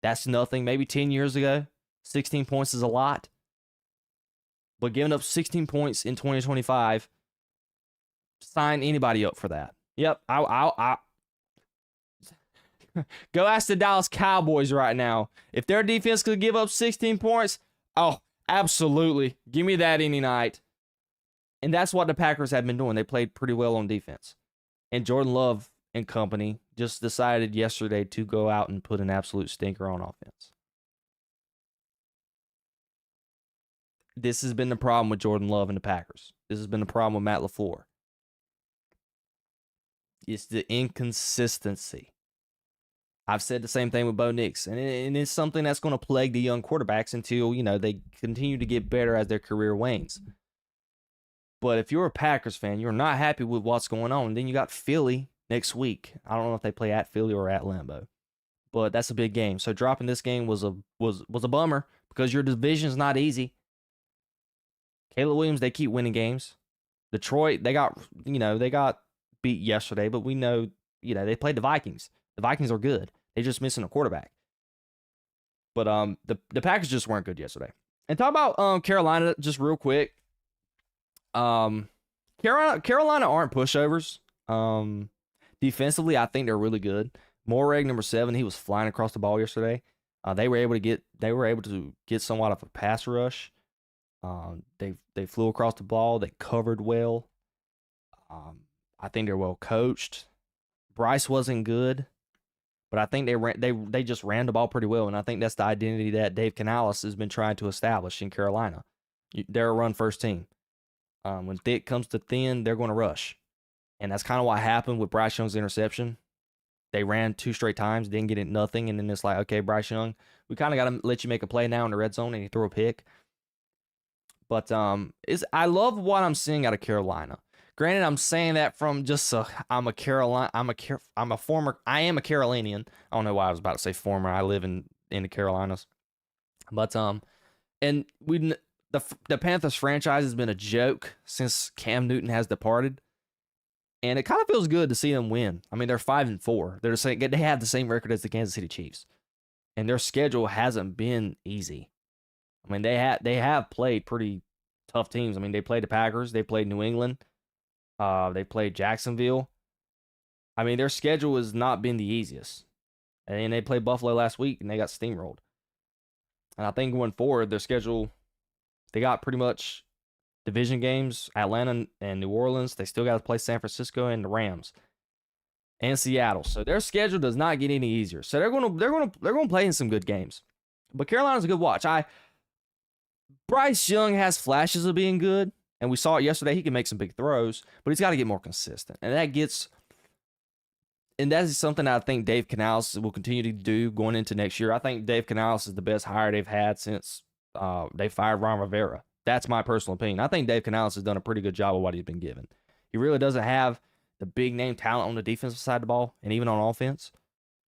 that's nothing. Maybe 10 years ago, 16 points is a lot. But giving up 16 points in 2025, sign anybody up for that. Yep, I go ask the Dallas Cowboys right now. If their defense could give up 16 points, oh, absolutely. Give me that any night. And that's what the Packers have been doing. They played pretty well on defense. And Jordan Love and company just decided yesterday to go out and put an absolute stinker on offense. This has been the problem with Jordan Love and the Packers. This has been the problem with Matt LaFleur. It's the inconsistency. I've said the same thing with Bo Nix, and it's something that's going to plague the young quarterbacks until, they continue to get better as their career wanes. But if you're a Packers fan, you're not happy with what's going on. And then you got Philly next week. I don't know if they play at Philly or at Lambeau, but that's a big game. So dropping this game was a bummer because your division's not easy. Caleb Williams, they keep winning games. Detroit, they got beat yesterday, but we know, they played the Vikings. The Vikings are good. They're just missing a quarterback. But the Packers just weren't good yesterday. And talk about Carolina just real quick. Carolina aren't pushovers. Defensively, I think they're really good. Moreg, number 7, he was flying across the ball yesterday. They were able to get somewhat of a pass rush. They flew across the ball. They covered well. I think they're well coached. Bryce wasn't good. But I think they just ran the ball pretty well, and I think that's the identity that Dave Canales has been trying to establish in Carolina. They're a run-first team. When thick comes to thin, they're going to rush. And that's kind of what happened with Bryce Young's interception. They ran 2 straight times, didn't get it, nothing. And then it's like, okay, Bryce Young, we kind of got to let you make a play now in the red zone, and he threw a pick. But I love what I'm seeing out of Carolina. Granted, I'm saying that from just I am a Carolinian. I don't know why I was about to say former. I live in the Carolinas. But and the Panthers franchise has been a joke since Cam Newton has departed. And it kind of feels good to see them win. I mean, they're 5-4. They have the same record as the Kansas City Chiefs. And their schedule hasn't been easy. I mean, they have played pretty tough teams. I mean, they played the Packers, they played New England, they played Jacksonville. I mean, their schedule has not been the easiest. And they played Buffalo last week, and they got steamrolled. And I think going forward, their schedule, they got pretty much division games, Atlanta and New Orleans. They still got to play San Francisco and the Rams and Seattle. So their schedule does not get any easier. So they're going to play in some good games. But Carolina's a good watch. Bryce Young has flashes of being good, and we saw it yesterday. He can make some big throws, but he's got to get more consistent. And that is something I think Dave Canales will continue to do going into next year. I think Dave Canales is the best hire they've had since they fired Ron Rivera. That's my personal opinion. I think Dave Canales has done a pretty good job of what he's been given. He really doesn't have the big name talent on the defensive side of the ball and even on offense.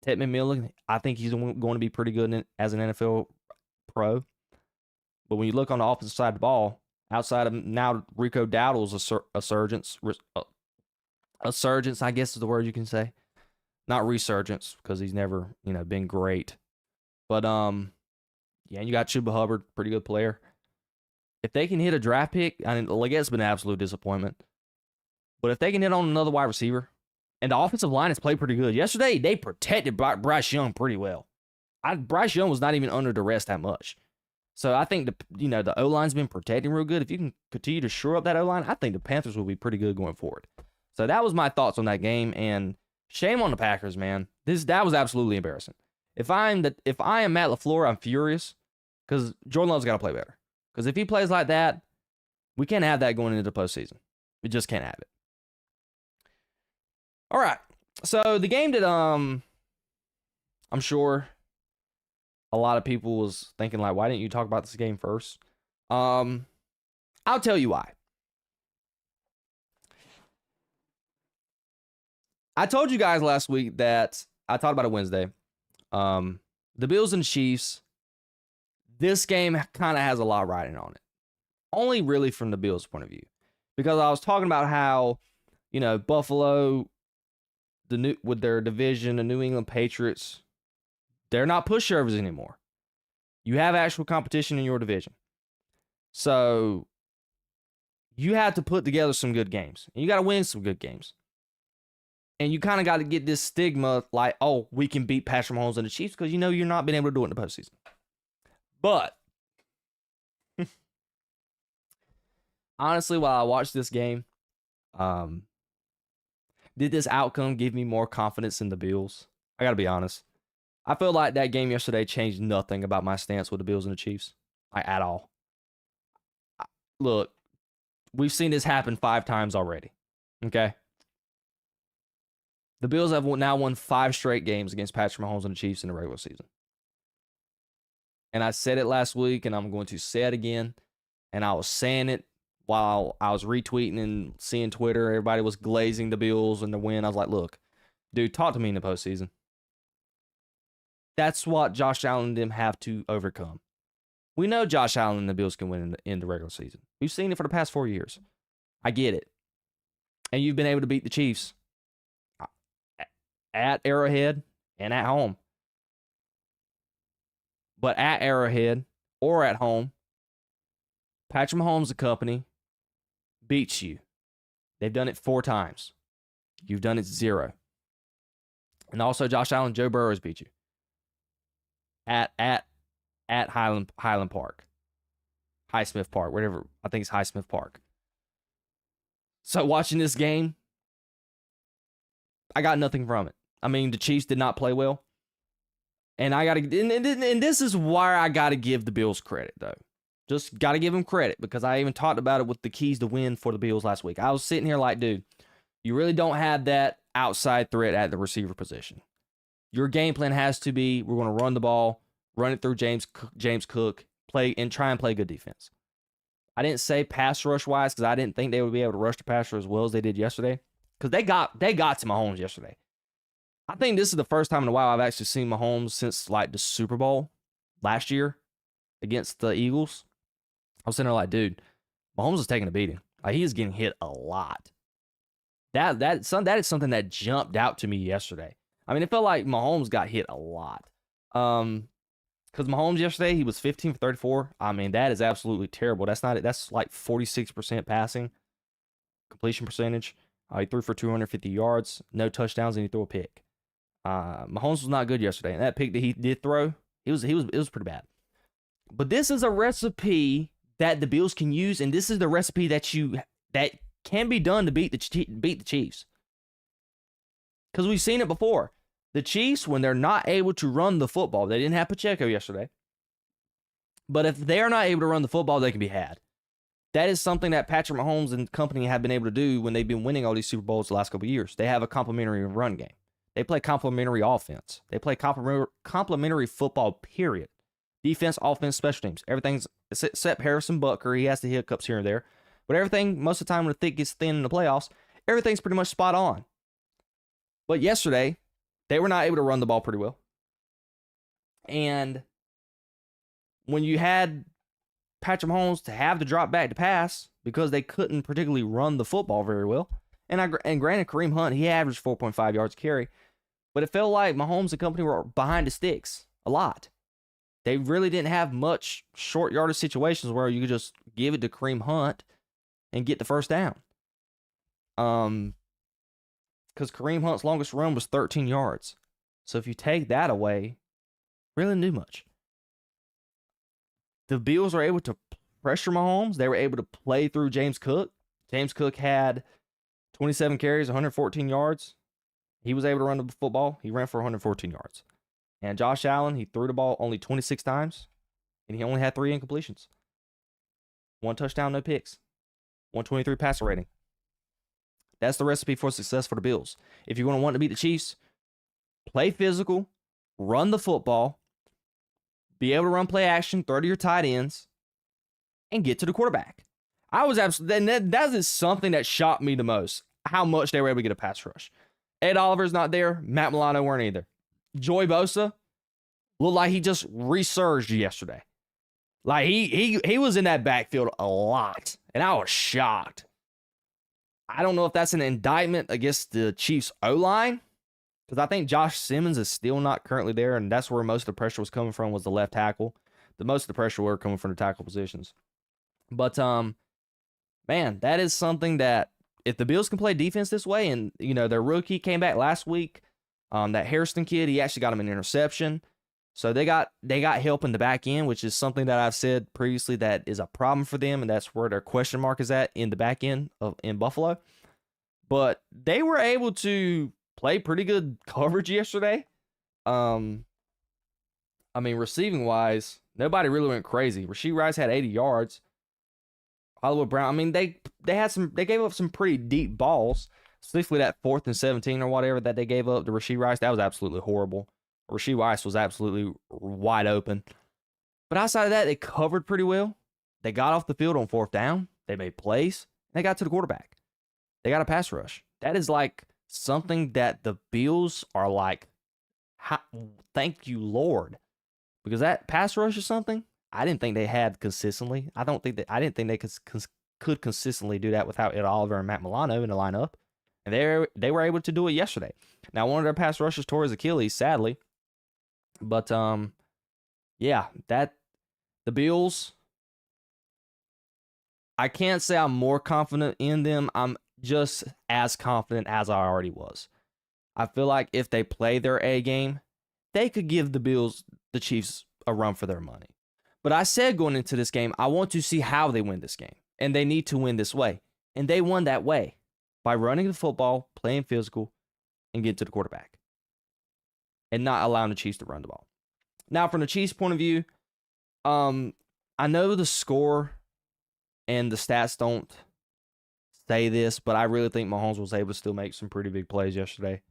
Ted McMillan, I think he's going to be pretty good as an NFL pro. But when you look on the offensive side of the ball, outside of now Rico Dowdle's a surgence, I guess is the word you can say. Not resurgence, because he's never, been great. But yeah, you got Chuba Hubbard, pretty good player. If they can hit a draft pick, I mean, Leggett's been an absolute disappointment. But if they can hit on another wide receiver, and the offensive line has played pretty good. Yesterday, they protected Bryce Young pretty well. Bryce Young was not even under duress that much. So I think the O-line's been protecting real good. If you can continue to shore up that O-line, I think the Panthers will be pretty good going forward. So that was my thoughts on that game, and shame on the Packers, man. That was absolutely embarrassing. If I am Matt LaFleur, I'm furious because Jordan Love's got to play better. Because if he plays like that, we can't have that going into the postseason. We just can't have it. All right. So the game that I'm sure a lot of people was thinking, like, why didn't you talk about this game first? I'll tell you why. I told you guys last week that I talked about it Wednesday. The Bills and Chiefs, this game kind of has a lot riding on it. Only really from the Bills' point of view. Because I was talking about how, Buffalo, with their division, the New England Patriots, they're not pushovers anymore. You have actual competition in your division. So you have to put together some good games. And you got to win some good games. And you kind of got to get this stigma like, oh, we can beat Patrick Mahomes and the Chiefs because you're not been able to do it in the postseason. But honestly, while I watched this game, did this outcome give me more confidence in the Bills? I got to be honest. I feel like that game yesterday changed nothing about my stance with the Bills and the Chiefs, like at all. Look, we've seen this happen 5 times already, okay? The Bills have now won 5 straight games against Patrick Mahomes and the Chiefs in the regular season. And I said it last week, and I'm going to say it again. And I was saying it while I was retweeting and seeing Twitter. Everybody was glazing the Bills and the win. I was like, look, dude, talk to me in the postseason. That's what Josh Allen and them have to overcome. We know Josh Allen and the Bills can win in the regular season. We've seen it for the past 4 years. I get it. And you've been able to beat the Chiefs at Arrowhead and at home. But at Arrowhead or at home, Patrick Mahomes and company beats you. They've done it 4 times. You've done it 0. And also Josh Allen, Joe Burrow beat you. At Highland Park. Highsmith Park, whatever. I think it's Highsmith Park. So watching this game, I got nothing from it. I mean, the Chiefs did not play well. And and this is why I gotta give the Bills credit, though. Just got to give him credit because I even talked about it with the keys to win for the Bills last week. I was sitting here like, dude, you really don't have that outside threat at the receiver position. Your game plan has to be, we're going to run the ball, run it through James Cook, play and try and play good defense. I didn't say pass rush wise because I didn't think they would be able to rush the passer as well as they did yesterday. Because they got to Mahomes yesterday. I think this is the first time in a while I've actually seen Mahomes since like the Super Bowl last year against the Eagles. I was sitting there like, dude, Mahomes is taking a beating. Like, he is getting hit a lot. That is something that jumped out to me yesterday. I mean, it felt like Mahomes got hit a lot. Because Mahomes yesterday, he was 15 for 34. I mean, that is absolutely terrible. That's like 46% passing completion percentage. He threw for 250 yards, no touchdowns, and he threw a pick. Mahomes was not good yesterday, and that pick that he did throw, it was pretty bad. But this is a recipe that the Bills can use, and this is the recipe that can be done to beat the Chiefs. Because we've seen it before. The Chiefs, when they're not able to run the football, they didn't have Pacheco yesterday. But if they are not able to run the football, they can be had. That is something that Patrick Mahomes and company have been able to do when they've been winning all these Super Bowls the last couple of years. They have a complementary run game. They play complementary offense. They play complementary football, period. Defense, offense, special teams. Everything's, except Harrison Butker, he has the hiccups here and there. But everything, most of the time when the thick gets thin in the playoffs, everything's pretty much spot on. But yesterday, they were not able to run the ball pretty well. And when you had Patrick Mahomes to have to drop back to pass because they couldn't particularly run the football very well. And granted, Kareem Hunt, he averaged 4.5 yards a carry. But it felt like Mahomes and company were behind the sticks a lot. They really didn't have much short yardage situations where you could just give it to Kareem Hunt and get the first down. Because Kareem Hunt's longest run was 13 yards. So if you take that away, really didn't do much. The Bills were able to pressure Mahomes. They were able to play through James Cook. James Cook had 27 carries, 114 yards. He was able to run the football. He ran for 114 yards. And Josh Allen, he threw the ball only 26 times, and he only had 3 incompletions. 1 touchdown, no picks. 123 passer rating. That's the recipe for success for the Bills. If you're going to want to beat the Chiefs, play physical, run the football, be able to run play action, throw to your tight ends, and get to the quarterback. I was absolutely, that is something that shocked me the most, how much they were able to get a pass rush. Ed Oliver's not there. Matt Milano weren't either. Joey Bosa looked like he just resurged yesterday. Like he was in that backfield a lot, and I was shocked. I don't know if that's an indictment against the Chiefs O-line, because I think Josh Simmons is still not currently there, and that's where most of the pressure was coming from, was the left tackle. Most of the pressure were coming from the tackle positions. But man, that is something that if the Bills can play defense this way, and their rookie came back last week, that Harrison kid, he actually got him an interception. So they got help in the back end, which is something that I've said previously that is a problem for them, and that's where their question mark is at in the back end in Buffalo. But they were able to play pretty good coverage yesterday. I mean, receiving wise, nobody really went crazy. Rashee Rice had 80 yards. Hollywood Brown, I mean, they gave up some pretty deep balls, specifically that 4th and 17 or whatever that they gave up to Rashee Rice. That was absolutely horrible. Rashee Rice was absolutely wide open. But outside of that, they covered pretty well. They got off the field on 4th down. They made plays. They got to the quarterback. They got a pass rush. That is like something that the Bills are like, thank you, Lord. Because that pass rush is something I didn't think they had consistently. I didn't think they could consistently do that without Ed Oliver and Matt Milano in the lineup. And they were able to do it yesterday. Now, one of their pass rushers tore his Achilles, sadly. But yeah, the Bills, I can't say I'm more confident in them. I'm just as confident as I already was. I feel like if they play their A game, they could give the Chiefs a run for their money. But I said going into this game, I want to see how they win this game. And they need to win this way. And they won that way by running the football, playing physical, and getting to the quarterback. And not allowing the Chiefs to run the ball. Now, from the Chiefs' point of view, I know the score and the stats don't say this, but I really think Mahomes was able to still make some pretty big plays yesterday.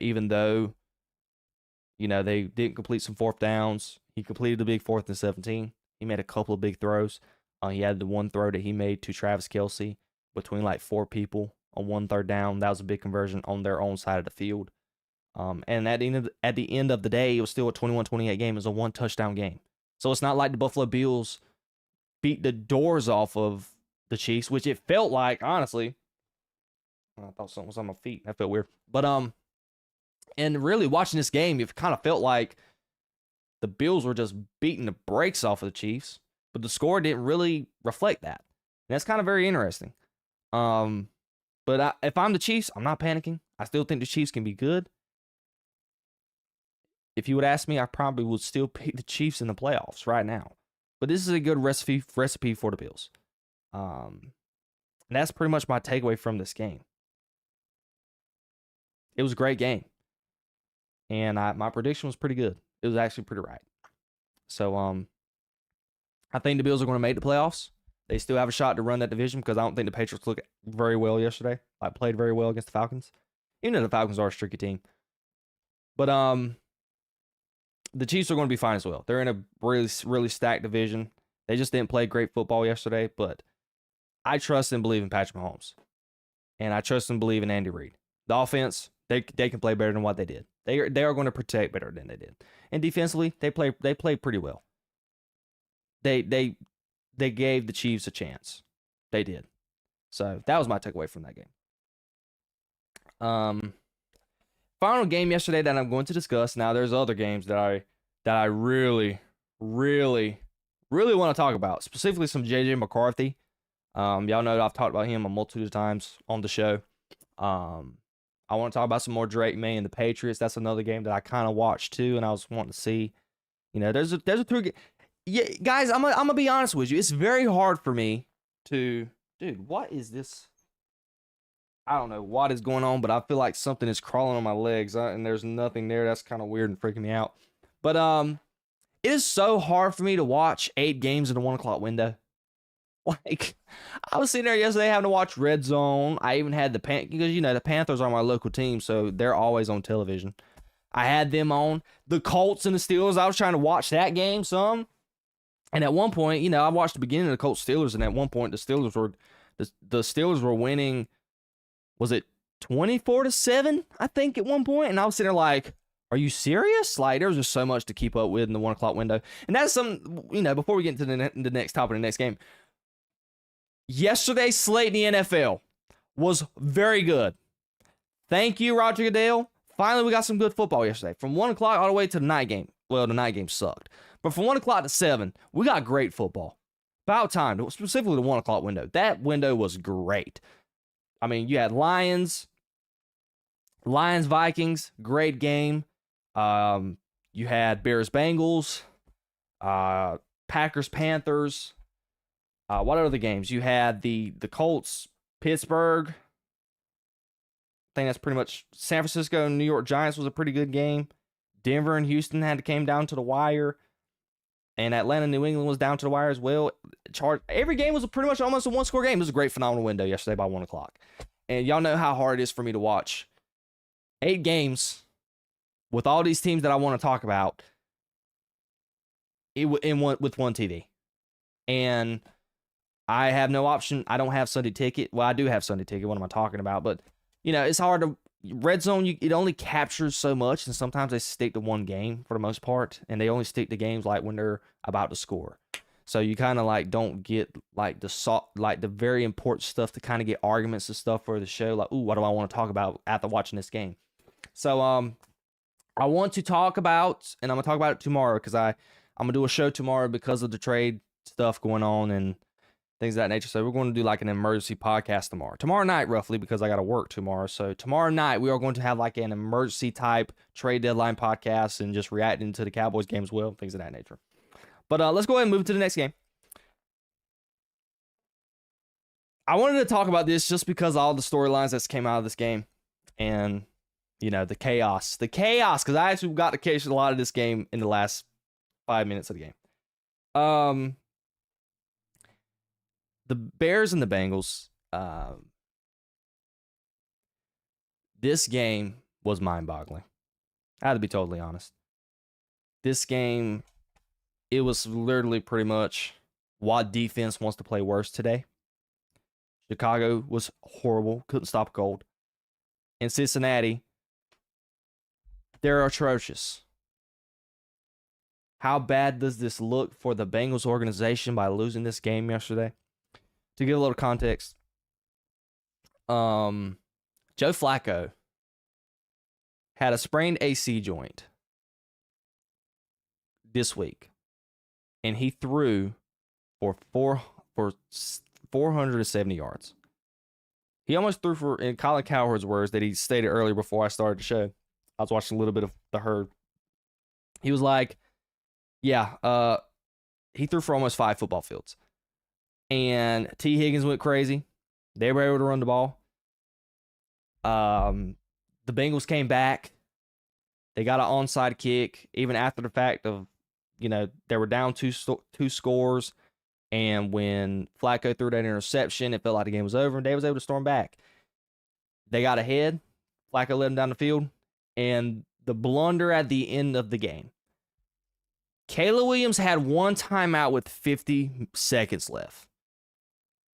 Even though, they didn't complete some fourth downs, he completed a big 4th and 17. He made a couple of big throws. He had the one throw that he made to Travis Kelce between like 4 people on 1 3rd down. That was a big conversion on their own side of the field. And at the end of the day, it was still a 21-28 game. It was a 1 touchdown game. So it's not like the Buffalo Bills beat the doors off of the Chiefs, which it felt like, honestly. I thought something was on my feet. That felt weird. But and really watching this game, it kind of felt like the Bills were just beating the brakes off of the Chiefs, but the score didn't really reflect that. And that's kind of very interesting. But if I'm the Chiefs, I'm not panicking. I still think the Chiefs can be good. If you would ask me, I probably would still pick the Chiefs in the playoffs right now. But this is a good recipe for the Bills. And that's pretty much my takeaway from this game. It was a great game. And my prediction was pretty good. It was actually pretty right. So I think the Bills are going to make the playoffs. They still have a shot to run that division because I don't think the Patriots looked very well yesterday. Played very well against the Falcons. Even though the Falcons are a streaky team. But the Chiefs are going to be fine as well. They're in a really, really stacked division. They just didn't play great football yesterday, but I trust and believe in Patrick Mahomes. And I trust and believe in Andy Reid. The offense, they can play better than what they did. They are going to protect better than they did. And defensively, they played pretty well. They gave the Chiefs a chance. They did. So that was my takeaway from that game. Final game yesterday that I'm going to discuss. Now there's other games that I really, really, really want to talk about. Specifically some JJ McCarthy. Y'all know that I've talked about him a multitude of times on the show. I want to talk about some more Drake May and the Patriots. That's another game that I kind of watched too, and I was wanting to see. There's a 3 yeah, guys, I'm gonna be honest with you. It's very hard for me to, dude. What is this? I don't know what is going on, but I feel like something is crawling on my legs, and there's nothing there. That's kind of weird and freaking me out. But it is so hard for me to watch 8 games in a 1 o'clock window. Like, I was sitting there yesterday having to watch Red Zone. I even had because the Panthers are my local team, so they're always on television. I had them on. The Colts and the Steelers, I was trying to watch that game some. And at one point, I watched the beginning of the Colts Steelers, and at one point the Steelers were winning. Was it 24-7? I think at one point, and I was sitting there like, "Are you serious?" Like, there was just so much to keep up with in the 1 o'clock window, and that's some. Before we get into the next topic, the next game. Yesterday's slate in the NFL was very good. Thank you, Roger Goodell. Finally, we got some good football yesterday. From 1 o'clock all the way to the night game. Well, the night game sucked. But from 1 o'clock to 7, we got great football. About time, specifically the 1 o'clock window. That window was great. I mean, you had Lions, Vikings, great game. You had Bears, Bengals, Packers, Panthers. What other games? You had the Colts, Pittsburgh. I think that's pretty much San Francisco and New York Giants was a pretty good game. Denver and Houston came down to the wire. And Atlanta, New England was down to the wire as well. Every game was pretty much almost a 1-score game. It was a great, phenomenal window yesterday by 1 o'clock. And y'all know how hard it is for me to watch 8 games with all these teams that I want to talk about with one TV. And I have no option. I don't have Sunday Ticket. Well, I do have Sunday Ticket. What am I talking about? But, it's hard to... Red Zone, it only captures so much, and sometimes they stick to one game for the most part, and they only stick to games like when they're about to score. So you kind of don't get the very important stuff to kind of get arguments and stuff for the show. Like, ooh, what do I want to talk about after watching this game? So I want to talk about, and I'm gonna talk about it tomorrow because I'm gonna do a show tomorrow because of the trade stuff going on and things of that nature. So we're going to do an emergency podcast tomorrow night, roughly, because I got to work tomorrow. So tomorrow night, we are going to have an emergency type trade deadline podcast and just reacting to the Cowboys game as well, things of that nature. But let's go ahead and move to the next game. I wanted to talk about this just because all the storylines that came out of this game and, the chaos, because I actually got to catch a lot of this game in the last 5 minutes of the game. the Bears and the Bengals, this game was mind-boggling. I had to be totally honest. This game, it was literally pretty much what defense wants to play worse today. Chicago was horrible, couldn't stop cold. And Cincinnati, they're atrocious. How bad does this look for the Bengals organization by losing this game yesterday? To give a little context, Joe Flacco had a sprained AC joint this week, and he threw for 470 yards. He almost threw for, in Colin Cowherd's words that he stated earlier before I started the show, I was watching a little bit of the herd. He was like, yeah, he threw for almost 5 football fields. And T. Higgins went crazy. They were able to run the ball. The Bengals came back. They got an onside kick, even after the fact of, they were down two scores. And when Flacco threw that interception, it felt like the game was over, and they was able to storm back. They got ahead. Flacco led them down the field. And the blunder at the end of the game. Caleb Williams had one timeout with 50 seconds left.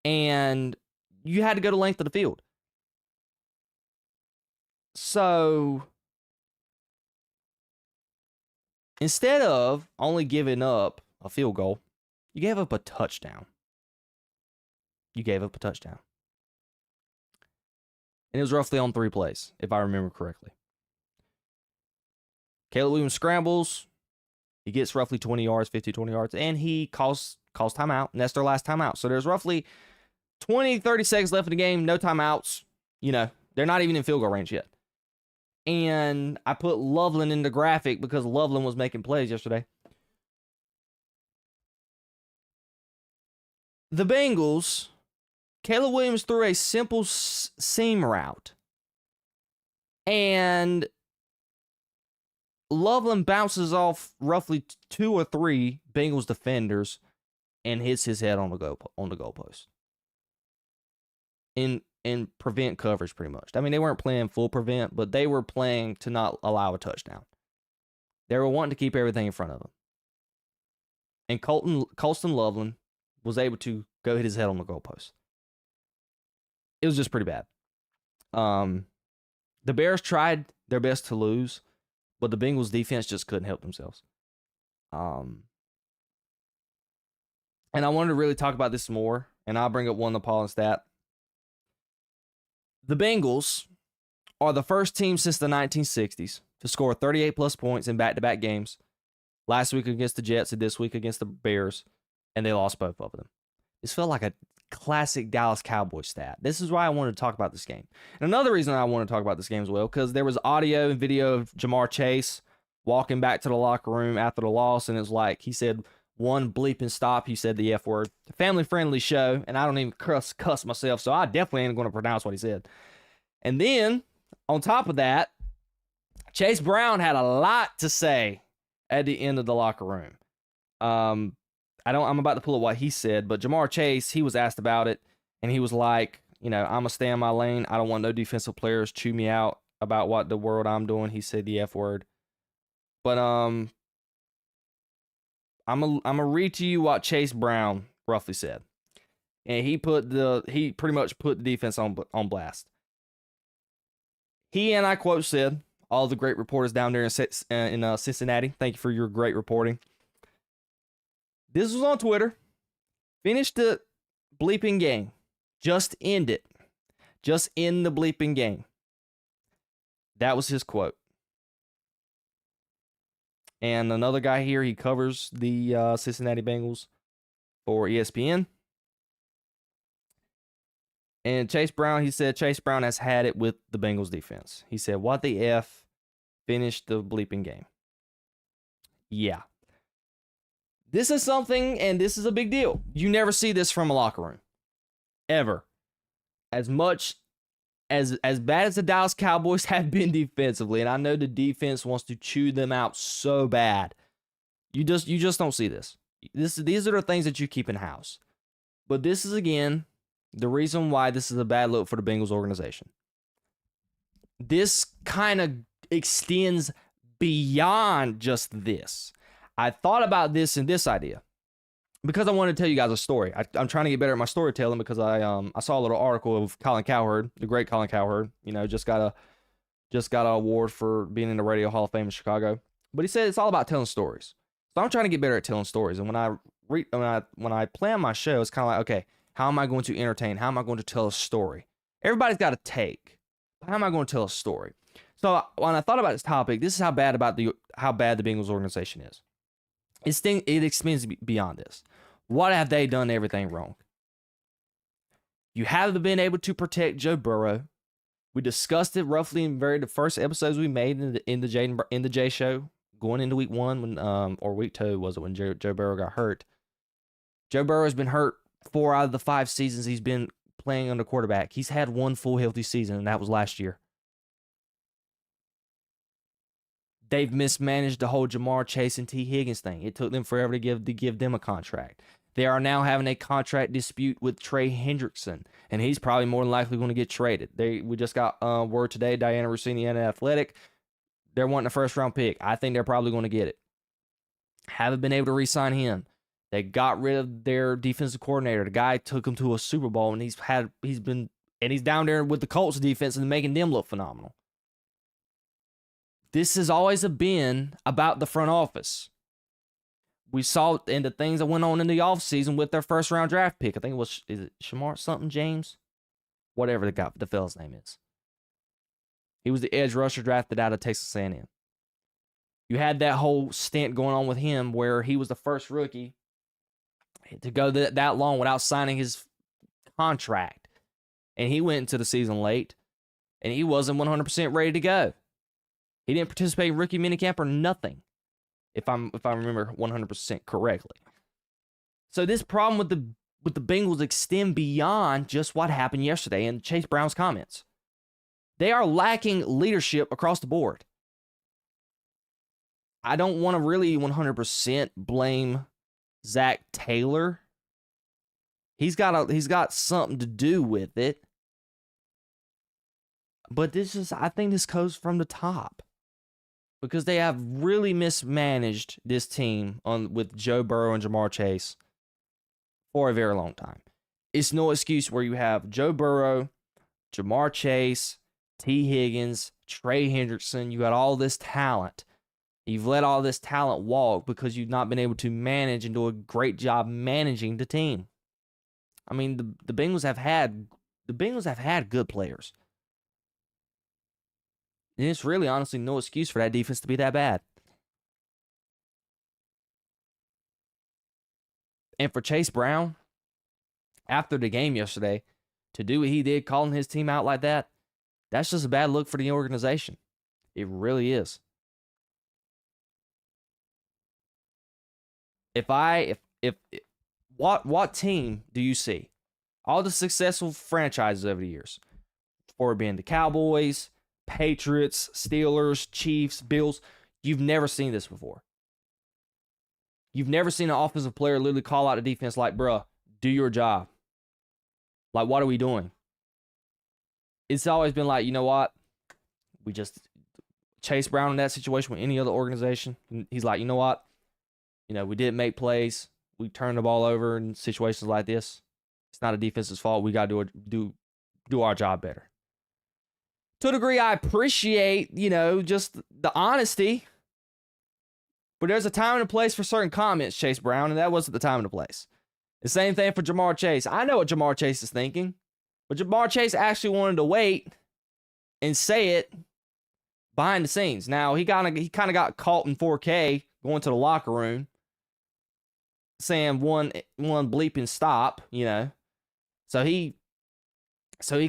And you had to go the length of the field. So, instead of only giving up a field goal, you gave up a touchdown. And it was roughly on 3 plays, if I remember correctly. Caleb Williams scrambles. He gets roughly 20 yards, 20 yards, and he calls timeout, and that's their last timeout. So there's roughly 20, 30 seconds left in the game, no timeouts. They're not even in field goal range yet. And I put Loveland in the graphic because Loveland was making plays yesterday. The Bengals, Caleb Williams threw a simple seam route. And Loveland bounces off roughly 2 or 3 Bengals defenders and hits his head on the goalpost. And prevent coverage pretty much. I mean, they weren't playing full prevent, but they were playing to not allow a touchdown. They were wanting to keep everything in front of them. And Colston Loveland was able to go hit his head on the goalpost. It was just pretty bad. The Bears tried their best to lose, but the Bengals defense just couldn't help themselves. And I wanted to really talk about this more, and I'll bring up one appalling stat. The Bengals are the first team since the 1960s to score 38-plus points in back-to-back games. Last week against the Jets and this week against the Bears, and they lost both of them. This felt like a classic Dallas Cowboys stat. This is why I wanted to talk about this game. And another reason I want to talk about this game as well, because there was audio and video of Jamar Chase walking back to the locker room after the loss, and it was like he said one bleep and stop. He said the F word. Family-friendly show, and I don't even cuss myself, so I definitely ain't going to pronounce what he said. And then, on top of that, Chase Brown had a lot to say at the end of the locker room. I'm about to pull up what he said, but Jamar Chase, he was asked about it, and he was like, I'm going to stay in my lane. I don't want no defensive players chew me out about what the world I'm doing. He said the F word. But I'm gonna read to you what Chase Brown roughly said. And he pretty much put the defense on blast. He, and I quote, said, all the great reporters down there in Cincinnati, thank you for your great reporting. This was on Twitter. Finish the bleeping game. Just end it. Just end the bleeping game. That was his quote. And another guy here, he covers the Cincinnati Bengals for ESPN. And Chase Brown, he said Chase Brown has had it with the Bengals defense. He said, what the F? Finish the bleeping game. Yeah. This is something, and this is a big deal. You never see this from a locker room. Ever. As bad as the Dallas Cowboys have been defensively, and I know the defense wants to chew them out so bad, you just don't see this. These are the things that you keep in house. But this is, again, the reason why this is a bad look for the Bengals organization. This kind of extends beyond just this. I thought about this and this idea because I wanted to tell you guys a story. I'm trying to get better at my storytelling because I saw a little article of Colin Cowherd, the great Colin Cowherd. Just got an award for being in the Radio Hall of Fame in Chicago. But he said it's all about telling stories. So I'm trying to get better at telling stories. And when I plan my show, it's kind of like, okay, how am I going to entertain? How am I going to tell a story? Everybody's got a take. How am I going to tell a story? So when I thought about this topic, this is how bad the Bengals organization is. It extends beyond this. What have they done everything wrong? You haven't been able to protect Joe Burrow. We discussed it roughly in the first episodes we made in the Jay show going into week 1 or week 2 was it when Joe Burrow got hurt. Joe Burrow has been hurt 4 out of the 5 seasons he's been playing under quarterback. He's had 1 full healthy season, and that was last year. They've mismanaged the whole Jamar Chase and T. Higgins thing. It took them forever to give them a contract. They are now having a contract dispute with Trey Hendrickson, and he's probably more than likely going to get traded. We just got word today, Diana Rossini and Athletic, they're wanting a first-round pick. I think they're probably going to get it. Haven't been able to re-sign him. They got rid of their defensive coordinator. The guy took him to a Super Bowl, and he's down there with the Colts defense and making them look phenomenal. This has always been about the front office. We saw in the things that went on in the offseason with their first-round draft pick. I think is it Shamar something James? Whatever the fella's name is. He was the edge rusher drafted out of Texas A&M. You had that whole stint going on with him where he was the first rookie to go that long without signing his contract. And he went into the season late, and he wasn't 100% ready to go. He didn't participate in rookie minicamp or nothing, if I remember 100% correctly. So this problem with the Bengals extend beyond just what happened yesterday and Chase Brown's comments. They are lacking leadership across the board. I don't want to really 100% blame Zach Taylor. He's got something to do with it. But I think this goes from the top. Because they have really mismanaged this team with Joe Burrow and Jamar Chase for a very long time. It's no excuse where you have Joe Burrow, Jamar Chase, T. Higgins, Trey Hendrickson. You got all this talent. You've let all this talent walk because you've not been able to manage and do a great job managing the team. I mean, the Bengals have had good players. And it's really, honestly, no excuse for that defense to be that bad. And for Chase Brown, after the game yesterday, to do what he did, calling his team out like that, that's just a bad look for the organization. It really is. What team do you see? All the successful franchises over the years, for being the Cowboys, Patriots, Steelers, Chiefs, Bills. You've never seen this before. You've never seen an offensive player literally call out a defense like, bruh, do your job. Like, what are we doing? It's always been like, you know what? Chase Brown in that situation with any other organization, he's like, you know what? We didn't make plays. We turned the ball over in situations like this. It's not a defense's fault. We got to do our job better. To a degree, I appreciate, just the honesty. But there's a time and a place for certain comments, Chase Brown, and that wasn't the time and the place. The same thing for Jamar Chase. I know what Jamar Chase is thinking, but Jamar Chase actually wanted to wait and say it behind the scenes. Now, he kind of got caught in 4K going to the locker room saying one bleeping stop, So he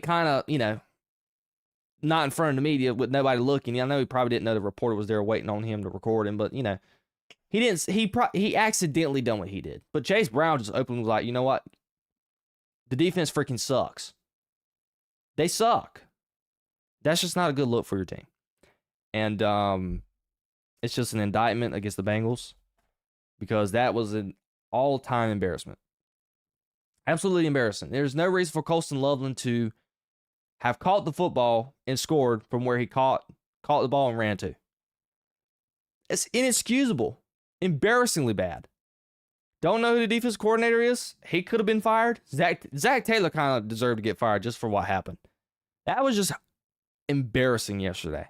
kind of, not in front of the media with nobody looking. I know he probably didn't know the reporter was there waiting on him to record him, but he accidentally done what he did. But Chase Brown just openly was like, you know what? The defense freaking sucks. They suck. That's just not a good look for your team. And it's just an indictment against the Bengals because that was an all-time embarrassment. Absolutely embarrassing. There's no reason for Colston Loveland to have caught the football and scored from where he caught the ball and ran to. It's inexcusable. Embarrassingly bad. Don't know who the defense coordinator is. He could have been fired. Zach Taylor kind of deserved to get fired just for what happened. That was just embarrassing yesterday.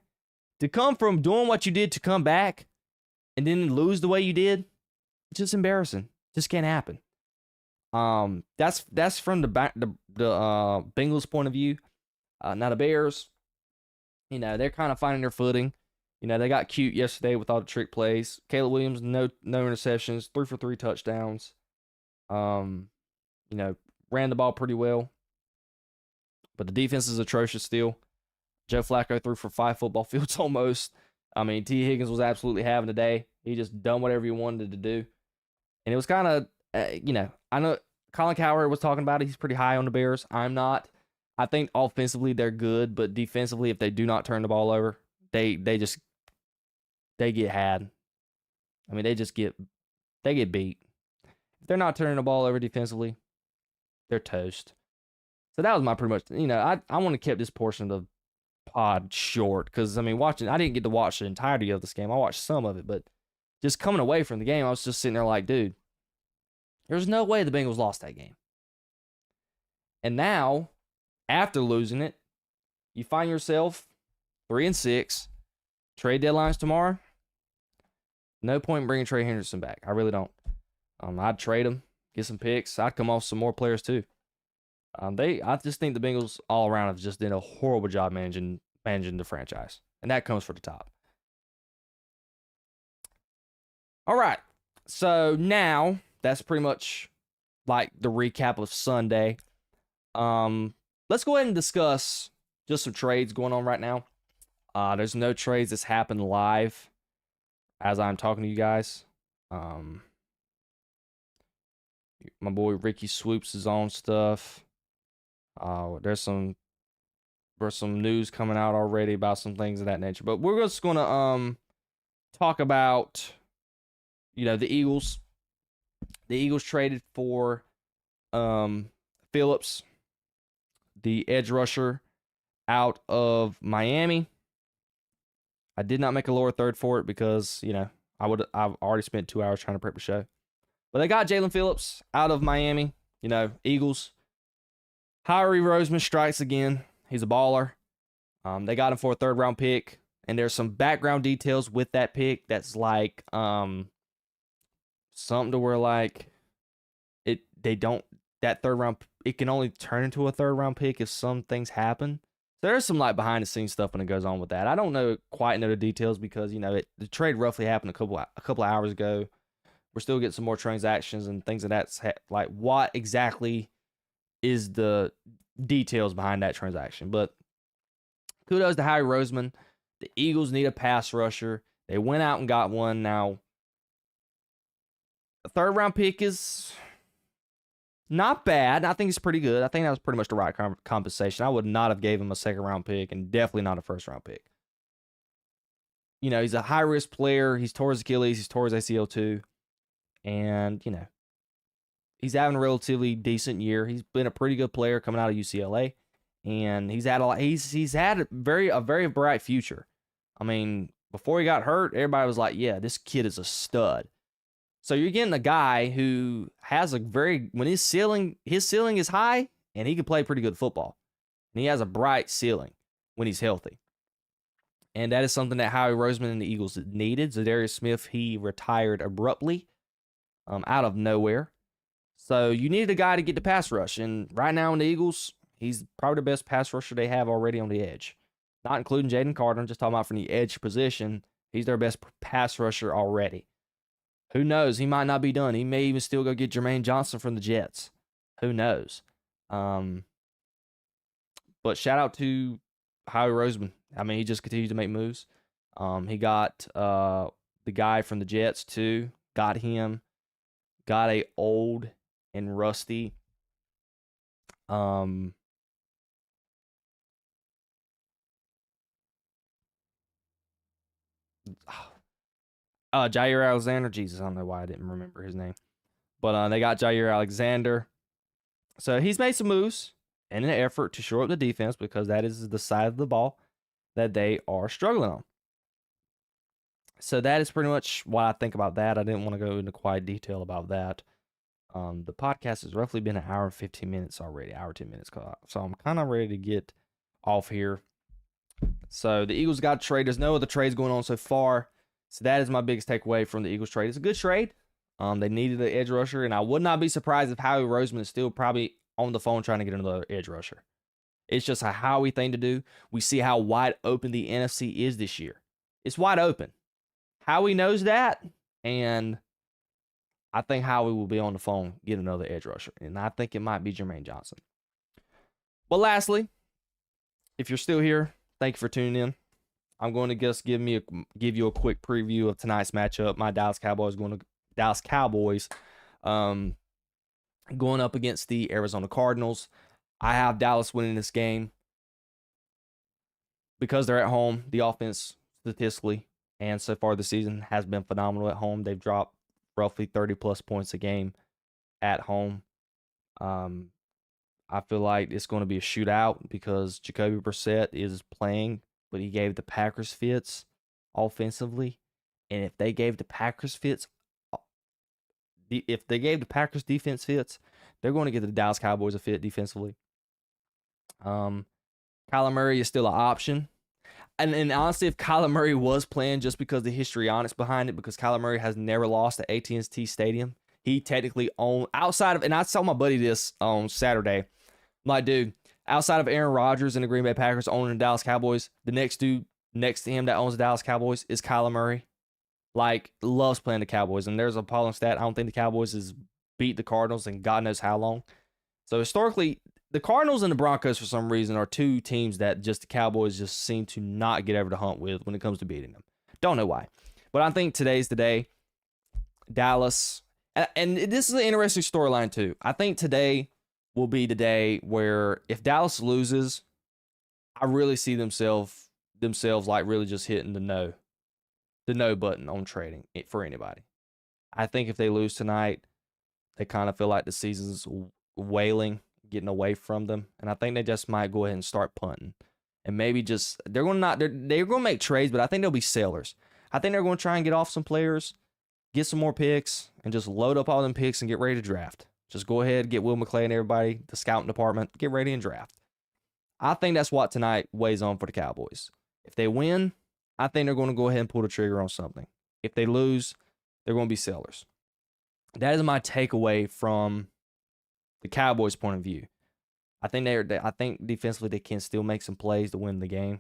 To come from doing what you did to come back and then lose the way you did, it's just embarrassing. Just can't happen. That's from the Bengals point of view. Now the Bears, they're kind of finding their footing. They got cute yesterday with all the trick plays. Caleb Williams, no interceptions, 3 for 3 touchdowns. Ran the ball pretty well. But the defense is atrocious still. Joe Flacco threw for 5 football fields almost. I mean, T. Higgins was absolutely having a day. He just done whatever he wanted to do. And it was kind of, I know Colin Cowherd was talking about it. He's pretty high on the Bears. I'm not. I think offensively they're good, but defensively, if they do not turn the ball over, they get had. I mean, they get beat. If they're not turning the ball over defensively, they're toast. So that was my pretty much, I want to keep this portion of the pod short because, I didn't get to watch the entirety of this game. I watched some of it, but just coming away from the game, I was just sitting there like, dude, there's no way the Bengals lost that game. And now, after losing it, you find yourself 3-6. Trade deadlines tomorrow. No point in bringing Trey Henderson back. I really don't. I'd trade him, get some picks. I'd come off some more players too. I just think the Bengals all around have just done a horrible job managing the franchise, and that comes from the top. All right, so now that's pretty much like the recap of Sunday. Let's go ahead and discuss just some trades going on right now. There's no trades that's happened live as I'm talking to you guys. My boy Ricky Swoops is on stuff. There's some news coming out already about some things of that nature. But we're just gonna talk about the Eagles. The Eagles traded for Phillips, the edge rusher out of Miami. I did not make a lower third for it because, I've already spent 2 hours trying to prep the show. But they got Jalen Phillips out of Miami, Eagles. Howie Roseman strikes again. He's a baller. They got him for a 3rd round pick. And there's some background details with that pick that's like something to where like that 3rd round, it can only turn into a 3rd round pick if some things happen. So there's some like behind the scenes stuff when it goes on with that. I don't quite know the details because the trade roughly happened a couple of hours ago. We're still getting some more transactions and things of that. Like what exactly is the details behind that transaction? But kudos to Howie Roseman. The Eagles need a pass rusher. They went out and got one. Now, a 3rd round pick is not bad. I think it's pretty good. I think that was pretty much the right compensation. I would not have gave him a 2nd round pick and definitely not a 1st round pick. He's a high risk player. He's tore his Achilles. He's tore his ACL too. And, he's having a relatively decent year. He's been a pretty good player coming out of UCLA. And he's had a very bright future. Before he got hurt, everybody was like, yeah, this kid is a stud. So you're getting a guy who has when his ceiling is high and he can play pretty good football. And he has a bright ceiling when he's healthy. And that is something that Howie Roseman and the Eagles needed. Zadarius Smith, he retired abruptly out of nowhere. So you needed a guy to get the pass rush. And right now in the Eagles, he's probably the best pass rusher they have already on the edge. Not including Jaden Carter. I'm just talking about from the edge position. He's their best pass rusher already. Who knows? He might not be done. He may even still go get Jermaine Johnson from the Jets. Who knows? But shout out to Howie Roseman. He just continues to make moves. He got the guy from the Jets too. Got him. Got a old and rusty Jair Alexander. Jesus, I don't know why I didn't remember his name. But they got Jair Alexander. So he's made some moves in an effort to shore up the defense because that is the side of the ball that they are struggling on. So that is pretty much what I think about that. I didn't want to go into quite detail about that. The podcast has roughly been an hour and 15 minutes already, hour 10 minutes. So I'm kind of ready to get off here. So the Eagles got a trade. There's no other trades going on so far. So that is my biggest takeaway from the Eagles trade. It's a good trade. They needed an edge rusher, and I would not be surprised if Howie Roseman is still probably on the phone trying to get another edge rusher. It's just a Howie thing to do. We see how wide open the NFC is this year. It's wide open. Howie knows that, and I think Howie will be on the phone get another edge rusher, and I think it might be Jermaine Johnson. But lastly, if you're still here, thank you for tuning in. I'm going to just give you a quick preview of tonight's matchup. My Dallas Cowboys going up against the Arizona Cardinals. I have Dallas winning this game because they're at home. The offense statistically and so far this season has been phenomenal at home. They've dropped roughly 30 plus points a game at home. I feel like it's going to be a shootout because Jacoby Brissett is playing, but he gave the Packers fits offensively. And if they gave the Packers fits, if they gave the Packers defense fits, they're going to get the Dallas Cowboys a fit defensively. Kyler Murray is still an option. And honestly, if Kyler Murray was playing just because of the histrionics behind it, because Kyler Murray has never lost at AT&T Stadium, he technically owned, outside of, and I told my buddy this on Saturday, I'm like, dude, outside of Aaron Rodgers and the Green Bay Packers owning the Dallas Cowboys, the next dude next to him that owns the Dallas Cowboys is Kyler Murray. Like, loves playing the Cowboys. And there's a polling stat. I don't think the Cowboys has beat the Cardinals in God knows how long. So historically, the Cardinals and the Broncos, for some reason, are two teams that just the Cowboys just seem to not get over the hump with when it comes to beating them. Don't know why. But I think today's the day. Dallas, and this is an interesting storyline too. I think today will be the day where if Dallas loses, I really see themselves like really just hitting the no button on trading it for anybody. I think if they lose tonight, they kind of feel like the season's wailing, getting away from them, and I think they just might go ahead and start punting, and maybe just they're going to make trades, but I think they'll be sellers. I think they're going to try and get off some players, get some more picks, and just load up all them picks and get ready to draft. Just go ahead, get Will McClay and everybody, the scouting department, get ready and draft. I think that's what tonight weighs on for the Cowboys. If they win, I think they're going to go ahead and pull the trigger on something. If they lose, they're going to be sellers. That is my takeaway from the Cowboys' point of view. I think defensively they can still make some plays to win the game.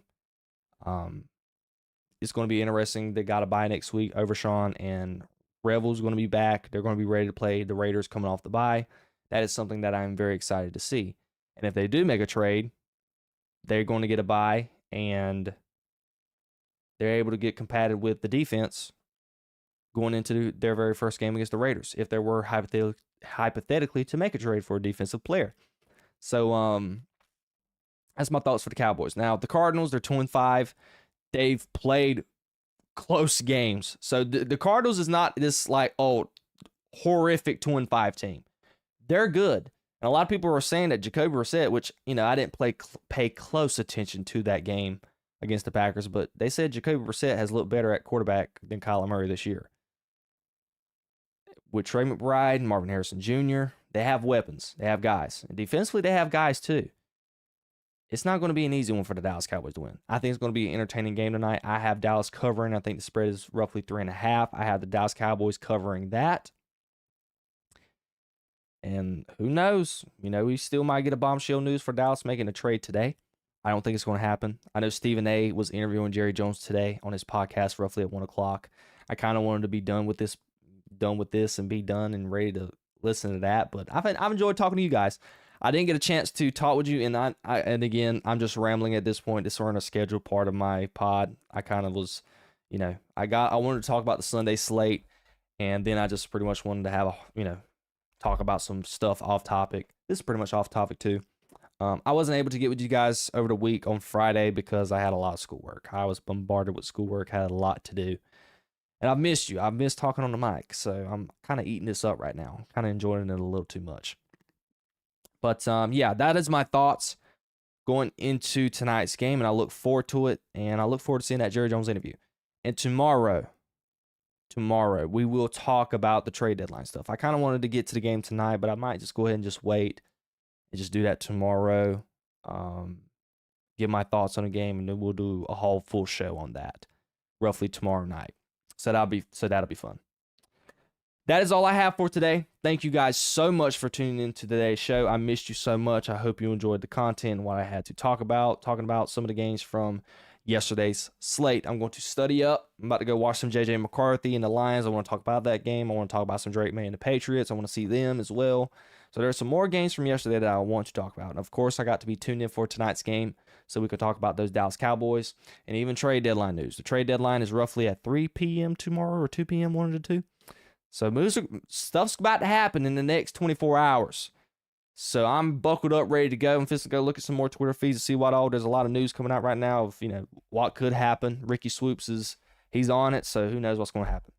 It's going to be interesting. They got a bye next week. Overshawn and Rebel's going to be back. They're going to be ready to play the Raiders coming off the bye. That is something that I'm very excited to see. And if they do make a trade, they're going to get a bye and they're able to get compatible with the defense going into their very first game against the Raiders, if there were hypothetically to make a trade for a defensive player. So that's my thoughts for the Cowboys. Now, the Cardinals, they're 2-5. They've played close games. So the Cardinals is not this like, horrific 2-5 team. They're good. And a lot of people were saying that Jacoby Brissett, which, I didn't pay close attention to that game against the Packers, but they said Jacoby Brissett has looked better at quarterback than Kyler Murray this year. With Trey McBride and Marvin Harrison Jr., they have weapons. They have guys. And defensively, they have guys too. It's not going to be an easy one for the Dallas Cowboys to win. I think it's going to be an entertaining game tonight. I have Dallas covering. I think the spread is roughly 3.5. I have the Dallas Cowboys covering that. And who knows? We still might get a bombshell news for Dallas making a trade today. I don't think it's going to happen. I know Stephen A. was interviewing Jerry Jones today on his podcast roughly at 1 o'clock. I kind of wanted to be done with this and be done and ready to listen to that. But I've enjoyed talking to you guys. I didn't get a chance to talk with you, and again, I'm just rambling at this point. This isn't a scheduled part of my pod. I kind of was, I wanted to talk about the Sunday slate, and then I just pretty much wanted to have talk about some stuff off topic. This is pretty much off topic too. I wasn't able to get with you guys over the week on Friday because I had a lot of schoolwork. I was bombarded with schoolwork, had a lot to do. And I've missed you. I've missed talking on the mic. So I'm kind of eating this up right now. Kind of enjoying it a little too much. But yeah, that is my thoughts going into tonight's game, and I look forward to it, and I look forward to seeing that Jerry Jones interview. And tomorrow, we will talk about the trade deadline stuff. I kind of wanted to get to the game tonight, but I might just go ahead and just wait and just do that tomorrow. Give my thoughts on the game, and then we'll do a whole full show on that roughly tomorrow night. So that'll be fun. That is all I have for today. Thank you guys so much for tuning in to today's show. I missed you so much. I hope you enjoyed the content and what I had to talk about, talking about some of the games from yesterday's slate. I'm going to study up. I'm about to go watch some J.J. McCarthy and the Lions. I want to talk about that game. I want to talk about some Drake May and the Patriots. I want to see them as well. So there's some more games from yesterday that I want to talk about. And of course, I got to be tuned in for tonight's game so we could talk about those Dallas Cowboys and even trade deadline news. The trade deadline is roughly at 3 p.m. tomorrow or 2 p.m., 1 or 2. So stuff's about to happen in the next 24 hours. So I'm buckled up, ready to go. I'm fixing to go look at some more Twitter feeds to see what all. There's a lot of news coming out right now of, what could happen. Ricky Swoops he's on it, so who knows what's going to happen.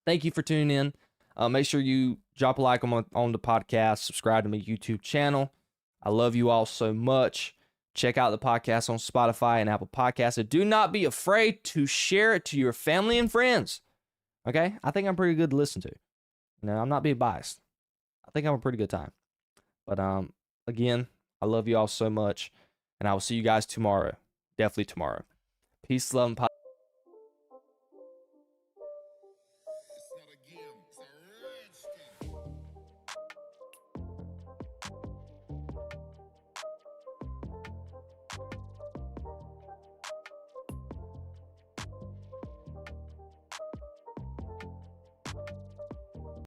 Thank you for tuning in. Make sure you drop a like on the podcast, subscribe to my YouTube channel. I love you all so much. Check out the podcast on Spotify and Apple Podcasts. And do not be afraid to share it to your family and friends. Okay? I think I'm pretty good to listen to. I'm not being biased. I think I'm a pretty good time. But again, I love you all so much. And I will see you guys tomorrow. Definitely tomorrow. Peace, love, and